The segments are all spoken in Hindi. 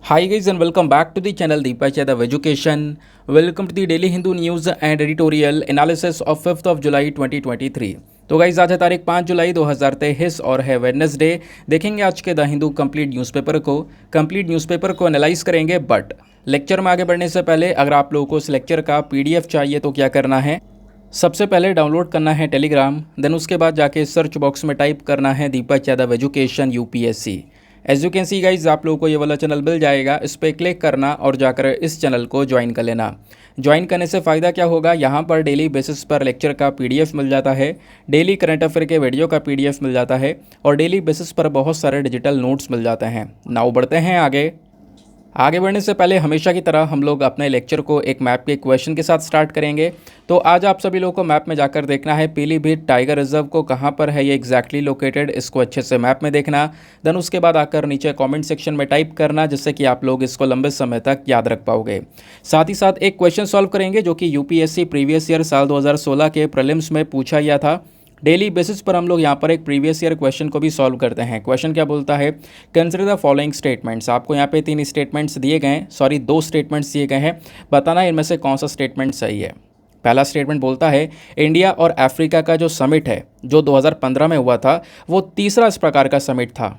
Hi guys and welcome back to the channel Deepak Yadav Education. Welcome to the Daily Hindu News and Editorial Analysis of 5th of July 2023. तो गाइज आज है तारीख 5 जुलाई 2023 और है वेडनेसडे। देखेंगे आज के द हिंदू कंप्लीट न्यूज़पेपर को एनालाइज करेंगे। बट लेक्चर में आगे बढ़ने से पहले अगर आप लोगों को इस लेक्चर का पीडीएफ चाहिए तो क्या करना है, सबसे पहले डाउनलोड करना है टेलीग्राम, देन उसके बाद जाके सर्च बॉक्स में टाइप करना है Deepak Yadav education UPSC. As you can see guys आप लोगों को ये वाला चैनल मिल जाएगा, इस पर क्लिक करना और जाकर इस चैनल को ज्वाइन कर लेना। ज्वाइन करने से फ़ायदा क्या होगा, यहाँ पर डेली बेसिस पर लेक्चर का पीडीएफ मिल जाता है, डेली करंट अफेयर के वीडियो का पीडीएफ मिल जाता है और डेली बेसिस पर बहुत सारे डिजिटल नोट्स मिल जाते हैं। नाउ बढ़ते हैं आगे बढ़ने से पहले हमेशा की तरह हम लोग अपने लेक्चर को एक मैप के क्वेश्चन के साथ स्टार्ट करेंगे। तो आज आप सभी लोगों को मैप में जाकर देखना है पीलीभीत टाइगर रिजर्व को कहाँ पर है ये एग्जैक्टली लोकेटेड, इसको अच्छे से मैप में देखना। देन उसके बाद आकर नीचे कमेंट सेक्शन में टाइप करना, जिससे कि आप लोग इसको लंबे समय तक याद रख पाओगे। साथ ही साथ एक क्वेश्चन सॉल्व करेंगे जो कि यूपीएससी प्रीवियस ईयर साल 2016 के प्रीलिम्स में पूछा गया था। डेली बेसिस पर हम लोग यहाँ पर एक प्रीवियस ईयर क्वेश्चन को भी सॉल्व करते हैं। क्वेश्चन क्या बोलता है, कंसिडर द फॉलोइंग स्टेटमेंट्स। आपको यहाँ पे 3 स्टेटमेंट्स दिए गए हैं, 2 स्टेटमेंट्स दिए गए हैं, बताना इनमें से कौन सा स्टेटमेंट सही है। पहला स्टेटमेंट बोलता है इंडिया और अफ्रीका का जो समिट है जो 2015 में हुआ था वो तीसरा इस प्रकार का समिट था।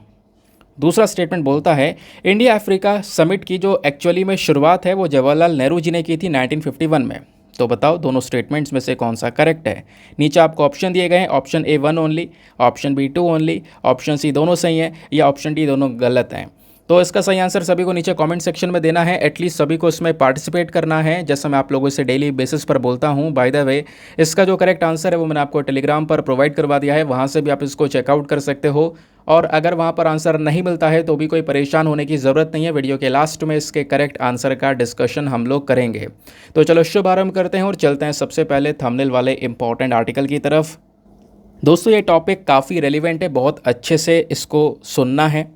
दूसरा स्टेटमेंट बोलता है इंडिया अफ्रीका समिट की जो एक्चुअली में शुरुआत है वो जवाहरलाल नेहरू जी ने की थी 1951 में। तो बताओ दोनों स्टेटमेंट्स में से कौन सा करेक्ट है। नीचे आपको ऑप्शन दिए गए हैं, option A 1 only, option B 2 only, option C दोनों सही हैं या ऑप्शन डी दोनों गलत हैं। तो इसका सही आंसर सभी को नीचे कमेंट सेक्शन में देना है, एटलीस्ट सभी को इसमें पार्टिसिपेट करना है, जैसा मैं आप लोगों से डेली बेसिस पर बोलता हूँ। बाय द वे इसका जो करेक्ट आंसर है वो मैंने आपको टेलीग्राम पर प्रोवाइड करवा दिया है, वहाँ से भी आप इसको चेकआउट कर सकते हो। और अगर वहाँ पर आंसर नहीं मिलता है तो भी कोई परेशान होने की ज़रूरत नहीं है, वीडियो के लास्ट में इसके करेक्ट आंसर का डिस्कशन हम लोग करेंगे। तो चलो शुभारंभ करते हैं और चलते हैं सबसे पहले थंबनेल वाले इंपॉर्टेंट आर्टिकल की तरफ। दोस्तों ये टॉपिक काफ़ी रेलिवेंट है, बहुत अच्छे से इसको सुनना है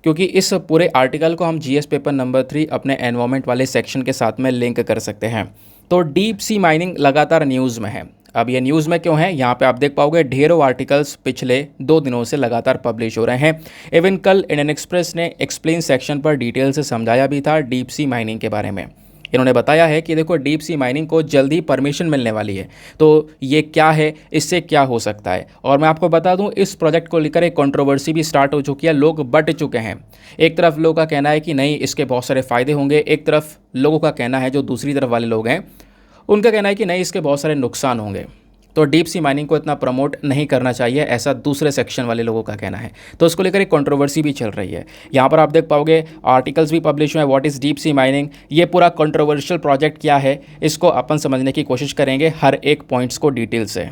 क्योंकि इस पूरे आर्टिकल को हम जीएस पेपर नंबर 3 अपने एनवायरमेंट वाले सेक्शन के साथ में लिंक कर सकते हैं। तो डीप सी माइनिंग लगातार न्यूज़ में है। अब ये न्यूज़ में क्यों है, यहाँ पे आप देख पाओगे ढेरों आर्टिकल्स पिछले 2 दिनों से लगातार पब्लिश हो रहे हैं। इवन कल इंडियन एक्सप्रेस ने एक्सप्लेन सेक्शन पर डिटेल से समझाया भी था डीप सी माइनिंग के बारे में। इन्होंने बताया है कि देखो डीप सी माइनिंग को जल्दी परमिशन मिलने वाली है, तो ये क्या है, इससे क्या हो सकता है। और मैं आपको बता दूं इस प्रोजेक्ट को लेकर एक कंट्रोवर्सी भी स्टार्ट हो चुकी है, लोग बट चुके हैं। एक तरफ लोगों का कहना है कि नहीं इसके बहुत सारे फ़ायदे होंगे, एक तरफ लोगों का कहना है जो दूसरी तरफ वाले लोग हैं उनका कहना है कि नहीं इसके बहुत सारे नुकसान होंगे। तो डीप सी माइनिंग को इतना प्रमोट नहीं करना चाहिए, ऐसा दूसरे सेक्शन वाले लोगों का कहना है। तो इसको लेकर एक कंट्रोवर्सी भी चल रही है। यहाँ पर आप देख पाओगे आर्टिकल्स भी पब्लिश हुए हैं, what is deep sea mining, ये पूरा कंट्रोवर्शियल प्रोजेक्ट क्या है, इसको अपन समझने की कोशिश करेंगे हर एक पॉइंट्स को डिटेल से।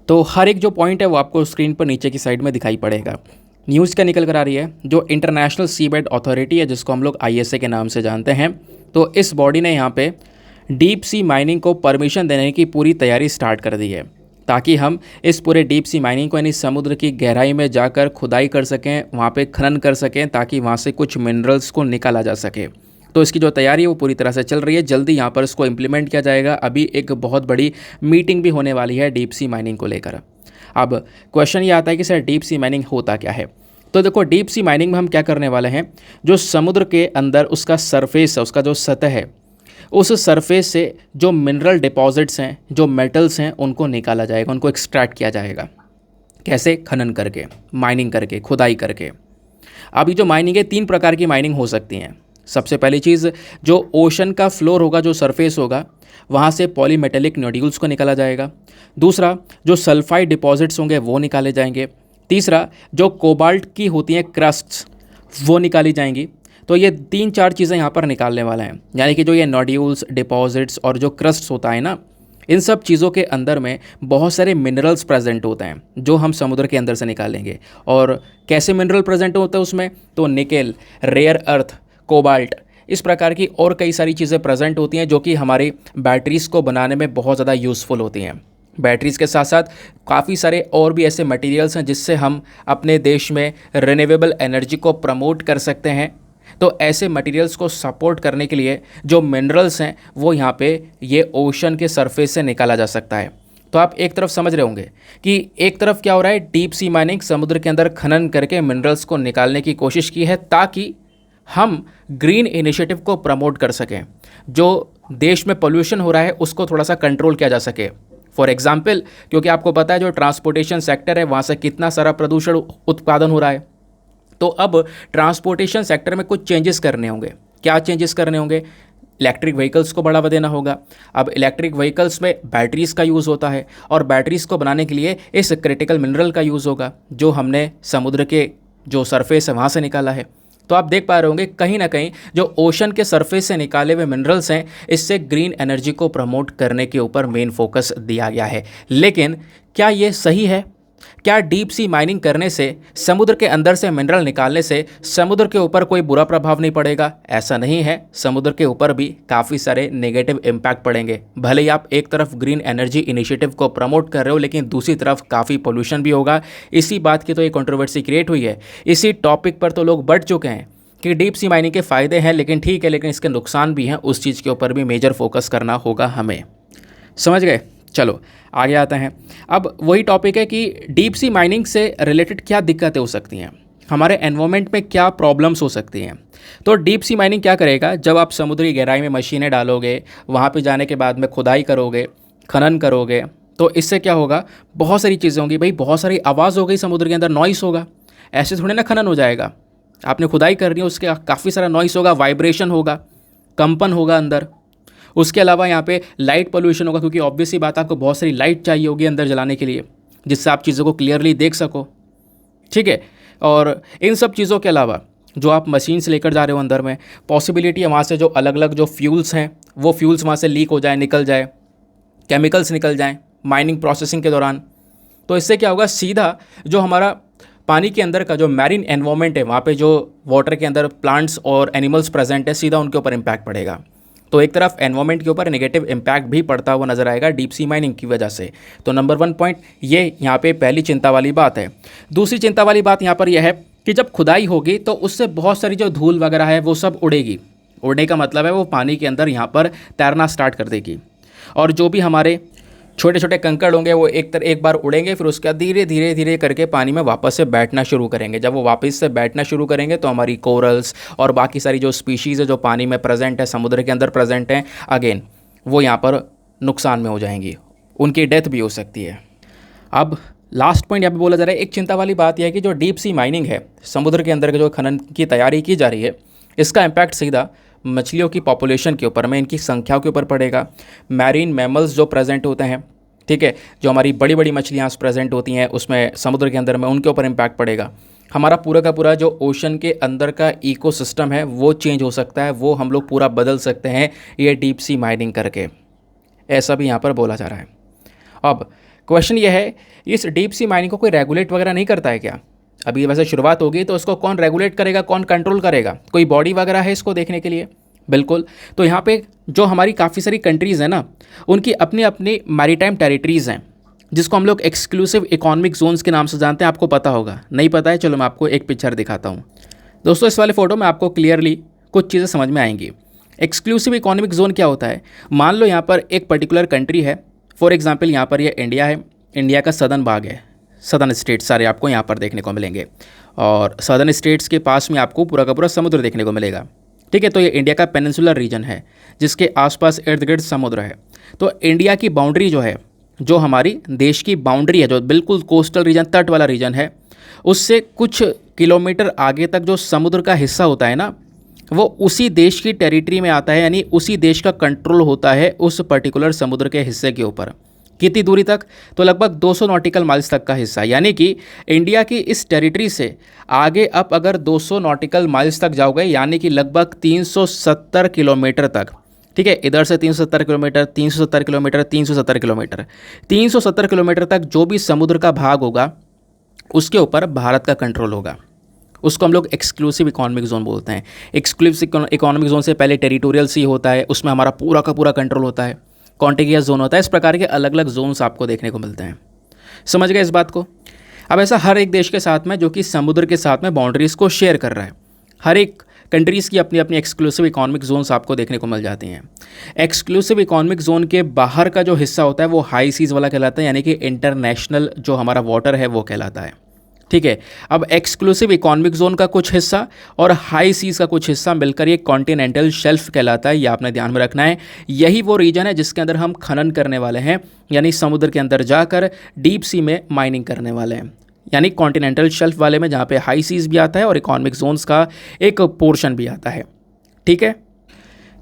तो हर एक जो पॉइंट है वो आपको स्क्रीन पर नीचे की साइड में दिखाई पड़ेगा। न्यूज़ क्या निकल कर आ रही है, जो इंटरनेशनल सीबेड अथॉरिटी है जिसको हम लोग ISA के नाम से जानते हैं, तो इस बॉडी ने यहाँ पे डीप सी माइनिंग को परमिशन देने की पूरी तैयारी स्टार्ट कर दी है ताकि हम इस पूरे डीप सी माइनिंग को यानी समुद्र की गहराई में जाकर खुदाई कर सकें, वहाँ पे खनन कर सकें ताकि वहाँ से कुछ मिनरल्स को निकाला जा सके। तो इसकी जो तैयारी है वो पूरी तरह से चल रही है, जल्दी यहाँ पर इसको इम्प्लीमेंट किया जाएगा। अभी एक बहुत बड़ी मीटिंग भी होने वाली है डीप सी माइनिंग को लेकर। अब क्वेश्चन ये आता है कि सर डीप सी माइनिंग होता क्या है। तो देखो डीप सी माइनिंग में हम क्या करने वाले हैं, जो समुद्र के अंदर उसका सरफेस है, उसका जो सतह है, उस सरफेस से जो मिनरल डिपॉजिट्स हैं, जो मेटल्स हैं, उनको निकाला जाएगा, उनको एक्सट्रैक्ट किया जाएगा। कैसे? खनन करके, माइनिंग करके, खुदाई करके। अभी जो माइनिंग है 3 प्रकार की माइनिंग हो सकती हैं। सबसे पहली चीज़, जो ओशन का फ्लोर होगा, जो सरफेस होगा, वहाँ से पॉलीमेटेलिक नोड्यूल्स को निकाला जाएगा। दूसरा, जो सल्फाइड डिपॉजिट्स होंगे वो निकाले जाएंगे। तीसरा, जो कोबाल्ट की होती हैं क्रस्ट्स वो निकाली जाएंगी। तो ये 3-4 चीज़ें यहाँ पर निकालने वाले हैं, यानी कि जो ये नोड्यूल्स, डिपॉजिट्स और जो क्रस्ट्स होता है ना, इन सब चीज़ों के अंदर में बहुत सारे मिनरल्स प्रेजेंट होते हैं जो हम समुद्र के अंदर से निकालेंगे। और कैसे मिनरल प्रेजेंट होते हैं उसमें, तो निकेल, रेयर अर्थ, कोबाल्ट, इस प्रकार की और कई सारी चीज़ें प्रेजेंट होती हैं जो कि हमारी बैटरीज़ को बनाने में बहुत ज़्यादा यूज़फुल होती हैं। बैटरीज़ के साथ साथ काफ़ी सारे और भी ऐसे मटेरियल्स हैं जिससे हम अपने देश में रिन्यूएबल एनर्जी को प्रमोट कर सकते हैं। तो ऐसे मटेरियल्स को सपोर्ट करने के लिए जो मिनरल्स हैं वो यहाँ पे ये ओशन के सरफेस से निकाला जा सकता है। तो आप एक तरफ समझ रहे होंगे कि एक तरफ क्या हो रहा है, डीप सी माइनिंग, समुद्र के अंदर खनन करके मिनरल्स को निकालने की कोशिश की है ताकि हम ग्रीन इनिशिएटिव को प्रमोट कर सकें, जो देश में पोल्यूशन हो रहा है उसको थोड़ा सा कंट्रोल किया जा सके। फॉर एग्जाम्पल, क्योंकि आपको पता है जो ट्रांसपोर्टेशन सेक्टर है वहाँ से कितना सारा प्रदूषण उत्पादन हो रहा है, तो अब ट्रांसपोर्टेशन सेक्टर में कुछ चेंजेस करने होंगे। क्या चेंजेस करने होंगे? इलेक्ट्रिक व्हीकल्स को बढ़ावा देना होगा। अब इलेक्ट्रिक व्हीकल्स में बैटरीज़ का यूज़ होता है और बैटरीज़ को बनाने के लिए इस क्रिटिकल मिनरल का यूज़ होगा जो हमने समुद्र के जो सरफेस है वहाँ से निकाला है। तो आप देख पा रहे होंगे कहीं ना कहीं जो ओशन के सरफेस से निकाले हुए मिनरल्स हैं, इससे ग्रीन एनर्जी को प्रमोट करने के ऊपर मेन फोकस दिया गया है। लेकिन क्या ये सही है? क्या डीप सी माइनिंग करने से, समुद्र के अंदर से मिनरल निकालने से समुद्र के ऊपर कोई बुरा प्रभाव नहीं पड़ेगा? ऐसा नहीं है। समुद्र के ऊपर भी काफ़ी सारे नेगेटिव इम्पैक्ट पड़ेंगे। भले ही आप एक तरफ ग्रीन एनर्जी इनिशिएटिव को प्रमोट कर रहे हो, लेकिन दूसरी तरफ काफ़ी पोल्यूशन भी होगा। इसी बात की तो ये कंट्रोवर्सी क्रिएट हुई है। इसी टॉपिक पर तो लोग बढ़ चुके हैं कि डीप सी माइनिंग के फ़ायदे हैं, लेकिन ठीक है, लेकिन इसके नुकसान भी हैं। उस चीज़ के ऊपर भी मेजर फोकस करना होगा हमें। समझ गए? चलो आगे आते हैं। अब वही टॉपिक है कि डीप सी माइनिंग से रिलेटेड क्या दिक्कतें हो सकती हैं, हमारे एनवायरनमेंट में क्या प्रॉब्लम्स हो सकती हैं। तो डीप सी माइनिंग क्या करेगा? जब आप समुद्री गहराई में मशीनें डालोगे, वहाँ पे जाने के बाद में खुदाई करोगे, खनन करोगे, तो इससे क्या होगा? बहुत सारी चीज़ें होंगी भाई। बहुत सारी आवाज़ हो गई, समुद्र के अंदर नॉइस होगा। ऐसे थोड़े ना खनन हो जाएगा। आपने खुदाई करनी है, उसके काफ़ी सारा नॉइस होगा, वाइब्रेशन होगा, कंपन होगा अंदर। उसके अलावा यहाँ पे लाइट पोल्यूशन होगा, क्योंकि ऑब्वियस ही बात, आपको बहुत सारी लाइट चाहिए होगी अंदर जलाने के लिए, जिससे आप चीज़ों को क्लियरली देख सको। ठीक है। और इन सब चीज़ों के अलावा जो आप मशीन से लेकर जा रहे हो अंदर में, पॉसिबिलिटी है वहाँ से जो अलग अलग जो फ्यूल्स हैं वो फ्यूल्स वहाँ से लीक हो जाए, निकल जाए, केमिकल्स निकल जाएँ माइनिंग प्रोसेसिंग के दौरान। तो इससे क्या होगा? सीधा जो हमारा पानी के अंदर का जो मैरीन एनवायरनमेंट है, वहाँ पे जो वाटर के अंदर प्लांट्स और एनिमल्स प्रेजेंट है, सीधा उनके ऊपर इम्पैक्ट पड़ेगा। तो एक तरफ एनवायरनमेंट के ऊपर नेगेटिव इम्पैक्ट भी पड़ता हुआ नजर आएगा डीप सी माइनिंग की वजह से। तो नंबर 1 पॉइंट ये यहाँ पे पहली चिंता वाली बात है। दूसरी चिंता वाली बात यहाँ पर यह है कि जब खुदाई होगी तो उससे बहुत सारी जो धूल वगैरह है वो सब उड़ेगी। उड़ने का मतलब है वो पानी के अंदर यहाँ पर तैरना स्टार्ट कर देगी, और जो भी हमारे छोटे छोटे कंकड़ होंगे वो एक बार उड़ेंगे, फिर उसके बाद धीरे धीरे धीरे करके पानी में वापस से बैठना शुरू करेंगे। जब वो वापस से बैठना शुरू करेंगे तो हमारी कोरल्स और बाकी सारी जो स्पीशीज़ है जो पानी में प्रेजेंट है, समुद्र के अंदर प्रेजेंट हैं, अगेन वो यहाँ पर नुकसान में हो जाएंगी, उनकी डेथ भी हो सकती है। अब लास्ट पॉइंट यहाँ पे बोला जा रहा है, एक चिंता वाली बात यह है कि जो डीप सी माइनिंग है, समुद्र के अंदर के जो खनन की तैयारी की जा रही है, इसका इम्पैक्ट सीधा मछलियों की पॉपुलेशन के ऊपर में, इनकी संख्याओं के ऊपर पड़ेगा। मैरीन मैमल्स जो प्रेजेंट होते हैं, ठीक है, जो हमारी बड़ी बड़ी मछलियाँ प्रेजेंट होती हैं उसमें समुद्र के अंदर में, उनके ऊपर इम्पैक्ट पड़ेगा। हमारा पूरा का पूरा जो ओशन के अंदर का इकोसिस्टम है वो चेंज हो सकता है, वो हम लोग पूरा बदल सकते हैं ये डीप सी माइनिंग करके, ऐसा भी यहाँ पर बोला जा रहा है। अब क्वेश्चन ये है, इस डीप सी माइनिंग को कोई रेगुलेट वगैरह नहीं करता है क्या? अभी वैसे शुरुआत होगी तो उसको कौन रेगुलेट करेगा, कौन कंट्रोल करेगा? कोई बॉडी वगैरह है इसको देखने के लिए? बिल्कुल। तो यहाँ पे जो हमारी काफ़ी सारी कंट्रीज़ हैं ना, उनकी अपनी अपनी मैरीटाइम टेरिटरीज़ हैं, जिसको हम लोग एक्सक्लूसिव इकोनॉमिक जोन्स के नाम से जानते हैं। आपको पता होगा, नहीं पता है? चलो मैं आपको एक पिक्चर दिखाता हूँ दोस्तों। इस वाले फ़ोटो में आपको क्लियरली कुछ चीज़ें समझ में आएंगी। एक्सक्लूसिव इकोनॉमिक जोन क्या होता है? मान लो यहाँ पर एक पर्टिकुलर कंट्री है, फॉर एग्जाम्पल यहाँ पर ये इंडिया है, इंडिया का सदर्न भाग है, सदर्न स्टेट्स सारे आपको यहाँ पर देखने को मिलेंगे, और सदर्न स्टेट्स के पास में आपको पूरा का पूरा समुद्र देखने को मिलेगा। ठीक है, तो ये इंडिया का पेनिनसुलर रीजन है जिसके आसपास इर्द गिर्द समुद्र है। तो इंडिया की बाउंड्री जो है, जो हमारी देश की बाउंड्री है, जो बिल्कुल कोस्टल रीजन, तट वाला रीजन है, उससे कुछ किलोमीटर आगे तक जो समुद्र का हिस्सा होता है ना, वो उसी देश की टेरिटरी में आता है, यानी उसी देश का कंट्रोल होता है उस पर्टिकुलर समुद्र के हिस्से के ऊपर। कितनी दूरी तक? तो लगभग 200 नॉटिकल माइल्स तक का हिस्सा, यानी कि इंडिया की इस टेरिटरी से आगे अब अगर 200 नॉटिकल माइल्स तक जाओगे, यानी कि लगभग 370 किलोमीटर तक। ठीक है, इधर से 370 किलोमीटर, 370 किलोमीटर, 370 किलोमीटर, 370 किलोमीटर तक जो भी समुद्र का भाग होगा उसके ऊपर भारत का कंट्रोल होगा। उसको हम लोग एक्सक्लूसिव इकोनॉमिक जोन बोलते हैं। एक्सक्लूसिव इकोनॉमिक जोन से पहले टेरिटोरियल सी होता है, उसमें हमारा पूरा का पूरा कंट्रोल होता है। कॉन्टिगियस जोन होता है। इस प्रकार के अलग अलग जोन्स आपको देखने को मिलते हैं। समझ गए इस बात को? अब ऐसा हर एक देश के साथ में जो कि समुद्र के साथ में बाउंड्रीज़ को शेयर कर रहा है, हर एक कंट्रीज़ की अपनी अपनी एक्सक्लूसिव इकोनॉमिक जोन्स आपको देखने को मिल जाती हैं। एक्सक्लूसिव इकोनॉमिक जोन के बाहर का जो हिस्सा होता है वो हाई सीज़ वाला कहलाता है, यानी कि इंटरनेशनल जो हमारा वाटर है वो कहलाता है। ठीक है। अब एक्सक्लूसिव इकोनॉमिक जोन का कुछ हिस्सा और हाई सीज का कुछ हिस्सा मिलकर ये कॉन्टिनेंटल शेल्फ कहलाता है, ये आपने ध्यान में रखना है। यही वो रीजन है जिसके अंदर हम खनन करने वाले हैं, यानी समुद्र के अंदर जाकर डीप सी में माइनिंग करने वाले हैं, यानी कॉन्टिनेंटल शेल्फ वाले में, जहाँ पे हाई सीज भी आता है और इकोनॉमिक जोन्स का एक पोर्शन भी आता है। ठीक है।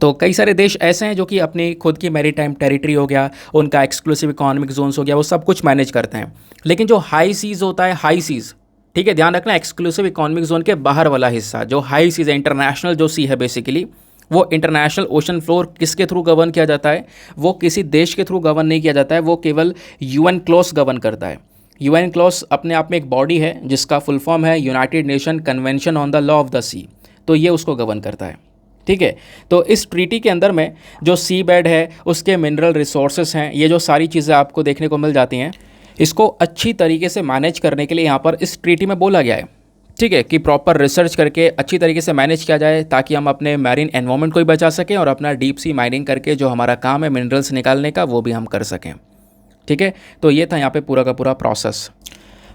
तो कई सारे देश ऐसे हैं जो कि अपनी खुद की मैरीटाइम टेरिटरी हो गया, उनका एक्सक्लूसिव इकोनॉमिक जोन्स हो गया, वो सब कुछ मैनेज करते हैं। लेकिन जो हाई सीज होता है, हाई सीज, ठीक है, ध्यान रखना, एक्सक्लूसिव इकोनॉमिक जोन के बाहर वाला हिस्सा जो हाई सीज है, इंटरनेशनल जो सी है बेसिकली, वो इंटरनेशनल ओशन फ्लोर किसके थ्रू गवर्न किया जाता है? वो किसी देश के थ्रू गवर्न नहीं किया जाता है, वो केवल यूएन क्लॉस गवर्न करता है। यूएन क्लॉस अपने आप में एक बॉडी है जिसका फुल फॉर्म है United Nation Convention on the Law of the Sea, तो ये उसको गवर्न करता है। ठीक है। तो इस ट्रीटी के अंदर में जो सी बेड है, उसके मिनरल रिसोर्सेस हैं, ये जो सारी चीज़ें आपको देखने को मिल जाती हैं, इसको अच्छी तरीके से मैनेज करने के लिए यहाँ पर इस ट्रीटी में बोला गया है। ठीक है, कि प्रॉपर रिसर्च करके अच्छी तरीके से मैनेज किया जाए ताकि हम अपने मैरीन एनवायरनमेंट को भी बचा सकें और अपना डीप सी माइनिंग करके जो हमारा काम है मिनरल्स निकालने का, वो भी हम कर सकें। ठीक है। तो ये था यहाँ पे पूरा का पूरा प्रोसेस।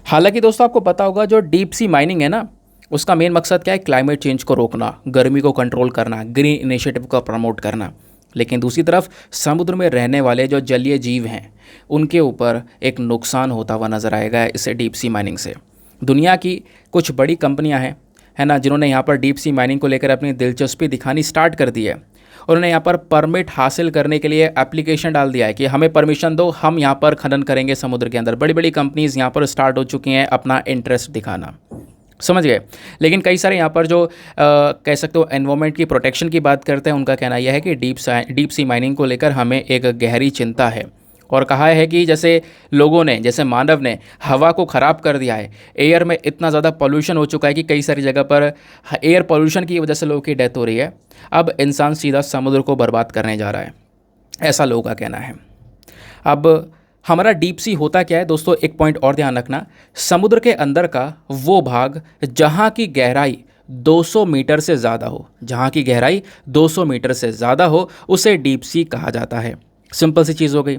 हालांकि दोस्तों आपको पता होगा जो डीप सी माइनिंग है ना, उसका मेन मकसद क्या है? क्लाइमेट चेंज को रोकना, गर्मी को कंट्रोल करना, ग्रीन इनिशिएटिव को प्रमोट करना। लेकिन दूसरी तरफ समुद्र में रहने वाले जो जलीय जीव हैं, उनके ऊपर एक नुकसान होता हुआ नज़र आएगा इससे डीप सी माइनिंग से। दुनिया की कुछ बड़ी कंपनियां हैं, है ना, जिन्होंने यहाँ पर डीप सी माइनिंग को लेकर अपनी दिलचस्पी दिखानी स्टार्ट कर दी है। उन्होंने यहाँ पर परमिट हासिल करने के लिए एप्लीकेशन डाल दिया है कि हमें परमिशन दो, हम यहाँ पर खनन करेंगे समुद्र के अंदर। बड़ी बड़ी कंपनीज़ यहाँ पर स्टार्ट हो चुकी हैं अपना इंटरेस्ट दिखाना, समझ गए। लेकिन कई सारे यहाँ पर जो कह सकते हो एनवायरनमेंट की प्रोटेक्शन की बात करते हैं, उनका कहना यह है कि डीप सी माइनिंग को लेकर हमें एक गहरी चिंता है। और कहा है कि जैसे लोगों ने, जैसे मानव ने हवा को ख़राब कर दिया है, एयर में इतना ज़्यादा पोल्यूशन हो चुका है कि कई सारी जगह पर एयर पोल्यूशन की वजह से लोगों की डेथ हो रही है। अब इंसान सीधा समुद्र को बर्बाद करने जा रहा है, ऐसा लोगों का कहना है। अब हमारा डीप सी होता क्या है दोस्तों, एक पॉइंट और ध्यान रखना, समुद्र के अंदर का वो भाग जहाँ की गहराई 200 मीटर से ज़्यादा हो, जहाँ की गहराई 200 मीटर से ज़्यादा हो, उसे डीप सी कहा जाता है। सिंपल सी चीज़ हो गई।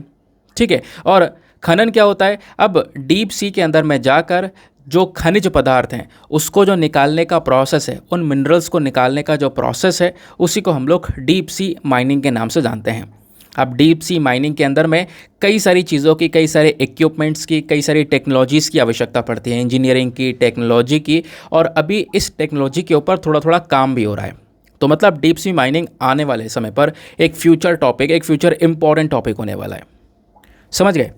ठीक है। और खनन क्या होता है? अब डीप सी के अंदर में जाकर जो खनिज पदार्थ हैं उसको जो निकालने का प्रोसेस है, उन मिनरल्स को निकालने का जो प्रोसेस है, उसी को हम लोग डीप सी माइनिंग के नाम से जानते हैं। अब डीप सी माइनिंग के अंदर में कई सारी चीज़ों की, कई सारे इक्विपमेंट्स की, कई सारी टेक्नोलॉजीज़ की आवश्यकता पड़ती है, इंजीनियरिंग की, टेक्नोलॉजी की, और अभी इस टेक्नोलॉजी के ऊपर थोड़ा थोड़ा काम भी हो रहा है। तो मतलब डीप सी माइनिंग आने वाले समय पर एक फ्यूचर टॉपिक, एक फ्यूचर इंपॉर्टेंट टॉपिक होने वाला है, समझ गए।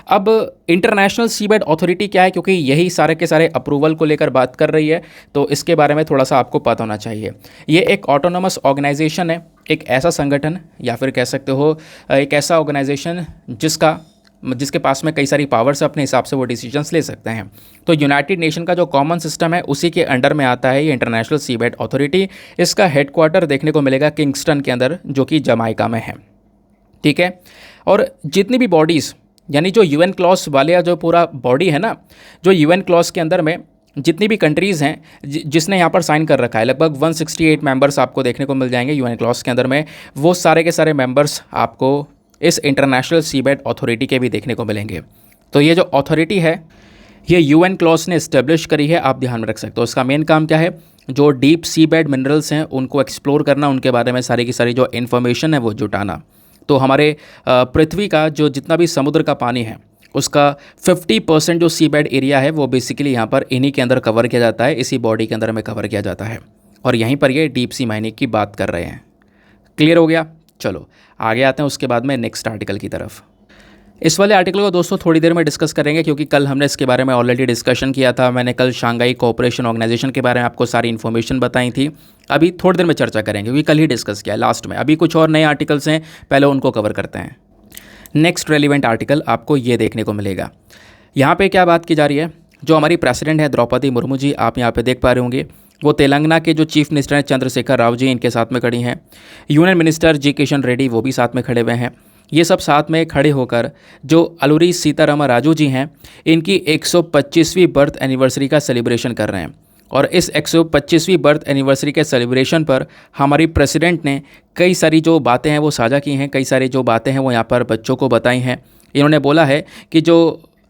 अब इंटरनेशनल सीबेड अथॉरिटी क्या है? क्योंकि यही सारे के सारे अप्रूवल को लेकर बात कर रही है, तो इसके बारे में थोड़ा सा आपको पता होना चाहिए। ये एक ऑटोनोमस ऑर्गेनाइजेशन है, एक ऐसा संगठन या फिर कह सकते हो एक ऐसा ऑर्गेनाइजेशन जिसके पास में कई सारी पावर्स अपने हिसाब से वो डिसीजंस ले सकते हैं। तो यूनाइटेड नेशन का जो कॉमन सिस्टम है उसी के अंडर में आता है ये इंटरनेशनल सीबेड अथॉरिटी। इसका हेडक्वार्टर देखने को मिलेगा किंगस्टन के अंदर, जो कि जमाइका में है। ठीक है। और जितनी भी बॉडीज़, यानी जो यूएन क्लॉस वाले जो पूरा बॉडी है ना, जो यूएन क्लॉस के अंदर में जितनी भी कंट्रीज़ हैं जिसने यहाँ पर साइन कर रखा है, लगभग 168 मेंबर्स आपको देखने को मिल जाएंगे यूएन क्लॉस के अंदर में। वो सारे के सारे मेंबर्स आपको इस इंटरनेशनल सीबेड अथॉरिटी के भी देखने को मिलेंगे। तो ये जो अथॉरिटी है ये यूएन क्लॉस ने इस्टेब्लिश करी है, आप ध्यान में रख सकते हो। इसका मेन काम क्या है? जो डीप सीबेड मिनरल्स हैं उनको एक्सप्लोर करना, उनके बारे में सारी की सारी जो इन्फॉर्मेशन है वो जुटाना। तो हमारे पृथ्वी का जो जितना भी समुद्र का पानी है उसका 50% जो सीबेड एरिया है वो बेसिकली यहाँ पर इन्हीं के अंदर कवर किया जाता है, इसी बॉडी के अंदर में कवर किया जाता है। और यहीं पर ये डीप सी माइनिंग की बात कर रहे हैं। क्लियर हो गया? चलो आगे आते हैं उसके बाद में नेक्स्ट आर्टिकल की तरफ। इस वाले आर्टिकल को दोस्तों थोड़ी देर में डिस्कस करेंगे, क्योंकि कल हमने इसके बारे में ऑलरेडी डिस्कशन किया था। मैंने कल शंघाई कोऑपरेशन ऑर्गेनाइजेशन के बारे में आपको सारी इन्फॉर्मेशन बताई थी। अभी थोड़ी देर में चर्चा करेंगे, क्योंकि कल ही डिस्कस किया है लास्ट में। अभी कुछ और नए आर्टिकल्स हैं, पहले उनको कवर करते हैं। नेक्स्ट रेलिवेंट आर्टिकल आपको ये देखने को मिलेगा। यहाँ पे क्या बात की जा रही है? जो हमारी प्रेसिडेंट है द्रौपदी मुर्मू जी, आप यहाँ पे देख पा रहे होंगे, वो तेलंगाना के जो चीफ मिनिस्टर हैं चंद्रशेखर राव जी, इनके साथ में खड़ी हैं। यूनियन मिनिस्टर जी किशन रेड्डी वो भी साथ में खड़े हुए हैं। ये सब साथ में खड़े होकर जो अलूरी सीतारामन राजू जी हैं, इनकी 125वीं बर्थ एनिवर्सरी का सेलिब्रेशन कर रहे हैं। और इस 125वीं बर्थ एनिवर्सरी के सेलिब्रेशन पर हमारी प्रेसिडेंट ने कई सारी जो बातें हैं वो साझा की हैं, कई सारी जो बातें हैं वो यहाँ पर बच्चों को बताई हैं। इन्होंने बोला है कि जो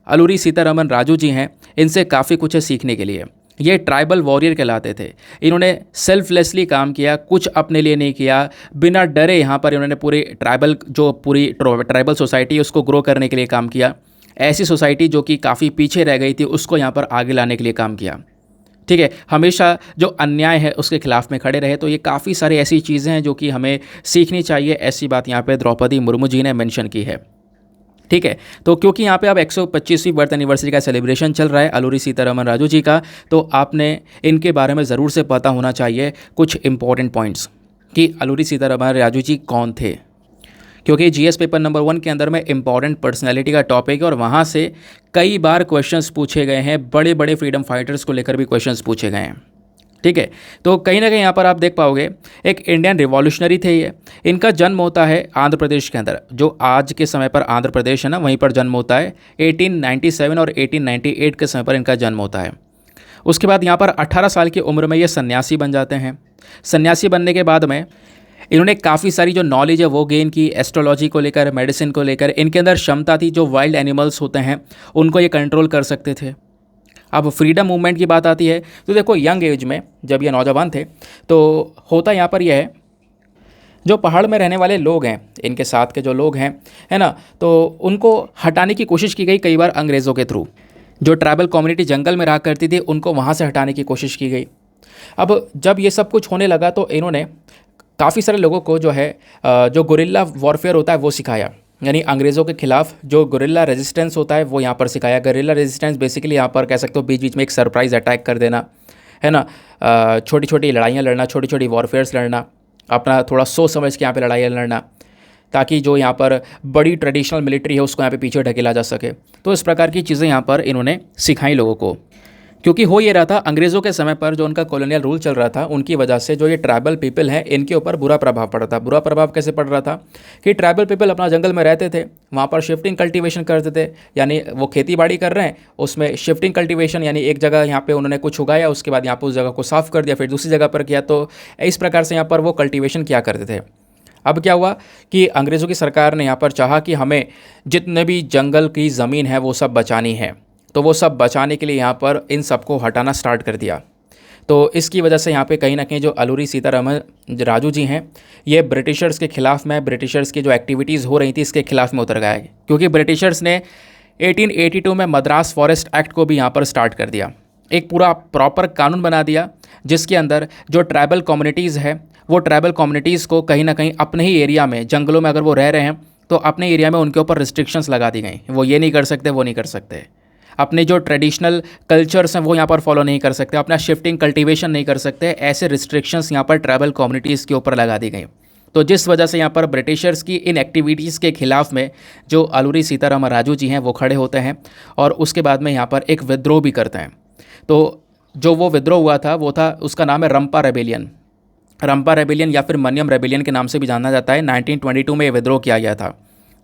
अलूरी सीतारामन राजू जी हैं, इनसे काफ़ी कुछ है सीखने के लिए। ये ट्राइबल वॉरियर कहलाते थे। इन्होंने सेल्फलेसली काम किया, कुछ अपने लिए नहीं किया, बिना डरे यहाँ पर इन्होंने पूरी ट्राइबल सोसाइटी उसको ग्रो करने के लिए काम किया। ऐसी सोसाइटी जो कि काफ़ी पीछे रह गई थी उसको यहाँ पर आगे लाने के लिए काम किया। ठीक है, हमेशा जो अन्याय है उसके खिलाफ में खड़े रहे। तो ये काफ़ी सारी ऐसी चीज़ें हैं जो कि हमें सीखनी चाहिए। ऐसी बात यहाँ पे द्रौपदी मुर्मू जी ने मेंशन की है। ठीक है, तो क्योंकि यहाँ पे अब 125वीं बर्थ एनिवर्सरी का सेलिब्रेशन चल रहा है अलूरी सीतारमन राजू जी का, तो आपने इनके बारे में ज़रूर से पता होना चाहिए कुछ इंपॉर्टेंट पॉइंट्स कि अलूरी सीतारमन राजू जी कौन थे। क्योंकि जीएस पेपर नंबर 1 के अंदर में इंपॉर्टेंट पर्सनैलिटी का टॉपिक है और वहाँ से कई बार क्वेश्चंस पूछे गए हैं, बड़े बड़े फ्रीडम फाइटर्स को लेकर भी क्वेश्चंस पूछे गए हैं। ठीक है, तो कहीं ना कहीं यहाँ पर आप देख पाओगे एक इंडियन रिवॉल्यूशनरी थे ये। इनका जन्म होता है आंध्र प्रदेश के अंदर, जो आज के समय पर आंध्र प्रदेश है ना, वहीं पर जन्म होता है। 1897 और 1898 के समय पर इनका जन्म होता है। उसके बाद यहाँ पर 18 साल की उम्र में ये सन्यासी बन जाते हैं। सन्यासी बनने के बाद में इन्होंने काफ़ी सारी जो नॉलेज है वो गेन की, एस्ट्रोलॉजी को लेकर, मेडिसिन को लेकर। इनके अंदर क्षमता थी, जो वाइल्ड एनिमल्स होते हैं उनको ये कंट्रोल कर सकते थे। अब फ्रीडम मूवमेंट की बात आती है तो देखो, यंग एज में जब ये नौजवान थे तो होता यहाँ पर यह है, जो पहाड़ में रहने वाले लोग हैं, इनके साथ के जो लोग हैं, है ना, तो उनको हटाने की कोशिश की गई कई बार अंग्रेज़ों के थ्रू। जो ट्राइबल कम्युनिटी जंगल में रहा करती थी उनको वहाँ से हटाने की कोशिश की गई। अब जब ये सब कुछ होने लगा तो इन्होंने काफ़ी सारे लोगों को जो है जो गुरिल्ला वॉरफेयर होता है वो सिखाया। यानी अंग्रेज़ों के खिलाफ जो गुरिल्ला रेजिस्टेंस होता है वो यहाँ पर सिखाया। गुरिल्ला रेजिस्टेंस बेसिकली यहाँ पर कह सकते हो बीच बीच में एक सरप्राइज अटैक कर देना, है ना, छोटी छोटी लड़ाइयाँ लड़ना, छोटी छोटी वॉरफेयर्स लड़ना, अपना थोड़ा सोच समझ के यहाँ पे लड़ाइयाँ लड़ना, ताकि जो यहाँ पर बड़ी ट्रेडिशनल मिलिट्री है उसको यहाँ पे पीछे ढकेला जा सके। तो इस प्रकार की चीज़ें यहाँ पर इन्होंने सिखाई लोगों को। क्योंकि हो ये रहा था, अंग्रेज़ों के समय पर जो उनका कॉलोनियल रूल चल रहा था उनकी वजह से जो ये ट्राइबल पीपल हैं इनके ऊपर बुरा प्रभाव पड़ा था। बुरा प्रभाव कैसे पड़ रहा था कि ट्राइबल पीपल अपना जंगल में रहते थे, वहाँ पर शिफ्टिंग कल्टीवेशन करते थे। यानी वो खेती बाड़ी कर रहे हैं, उसमें शिफ्टिंग कल्टीवेशन, यानी एक जगह यहाँ पे उन्होंने कुछ उगाया, उसके बाद यहाँ पर उस जगह को साफ़ कर दिया, फिर दूसरी जगह पर किया। तो इस प्रकार से यहाँ पर वो कल्टीवेशन किया करते थे। अब क्या हुआ कि अंग्रेज़ों की सरकार ने यहाँ पर चाहा कि हमें जितने भी जंगल की ज़मीन है वो सब बचानी है। तो वो सब बचाने के लिए यहाँ पर इन सबको हटाना स्टार्ट कर दिया। तो इसकी वजह से यहाँ पे कहीं ना कहीं जो अलूरी सीतारमन राजू जी हैं ये ब्रिटिशर्स के ख़िलाफ़ में, ब्रिटिशर्स की जो एक्टिविटीज़ हो रही थी इसके खिलाफ में उतर गए। क्योंकि ब्रिटिशर्स ने 1882 में मद्रास फॉरेस्ट एक्ट को भी यहाँ पर स्टार्ट कर दिया। एक पूरा प्रॉपर कानून बना दिया जिसके अंदर जो ट्राइबल कम्युनिटीज़ है वो ट्राइबल कम्युनिटीज़ को कहीं ना कहीं अपने ही एरिया में, जंगलों में अगर वो रह रहे हैं तो अपने एरिया में उनके ऊपर रिस्ट्रिक्शंस लगा दी गई। वो ये नहीं कर सकते, वो नहीं कर सकते, अपने जो ट्रेडिशनल कल्चर्स हैं वो यहाँ पर फॉलो नहीं कर सकते, अपना शिफ्टिंग कल्टीवेशन नहीं कर सकते। ऐसे रिस्ट्रिक्शंस यहाँ पर ट्राइबल कम्युनिटीज़ के ऊपर लगा दी गई। तो जिस वजह से यहाँ पर ब्रिटिशर्स की इन एक्टिविटीज़ के खिलाफ में जो अलूरी सीतारमन राजू जी हैं वो खड़े होते हैं और उसके बाद में यहाँ पर एक विद्रोह भी करते हैं। तो जो वो विद्रोह हुआ था वो था, उसका नाम है रंपा रेबेलियन। रंपा रेबेलियन या फिर मनियम रेबेलियन के नाम से भी जाना जाता है। 1922 में ये विद्रोह किया गया था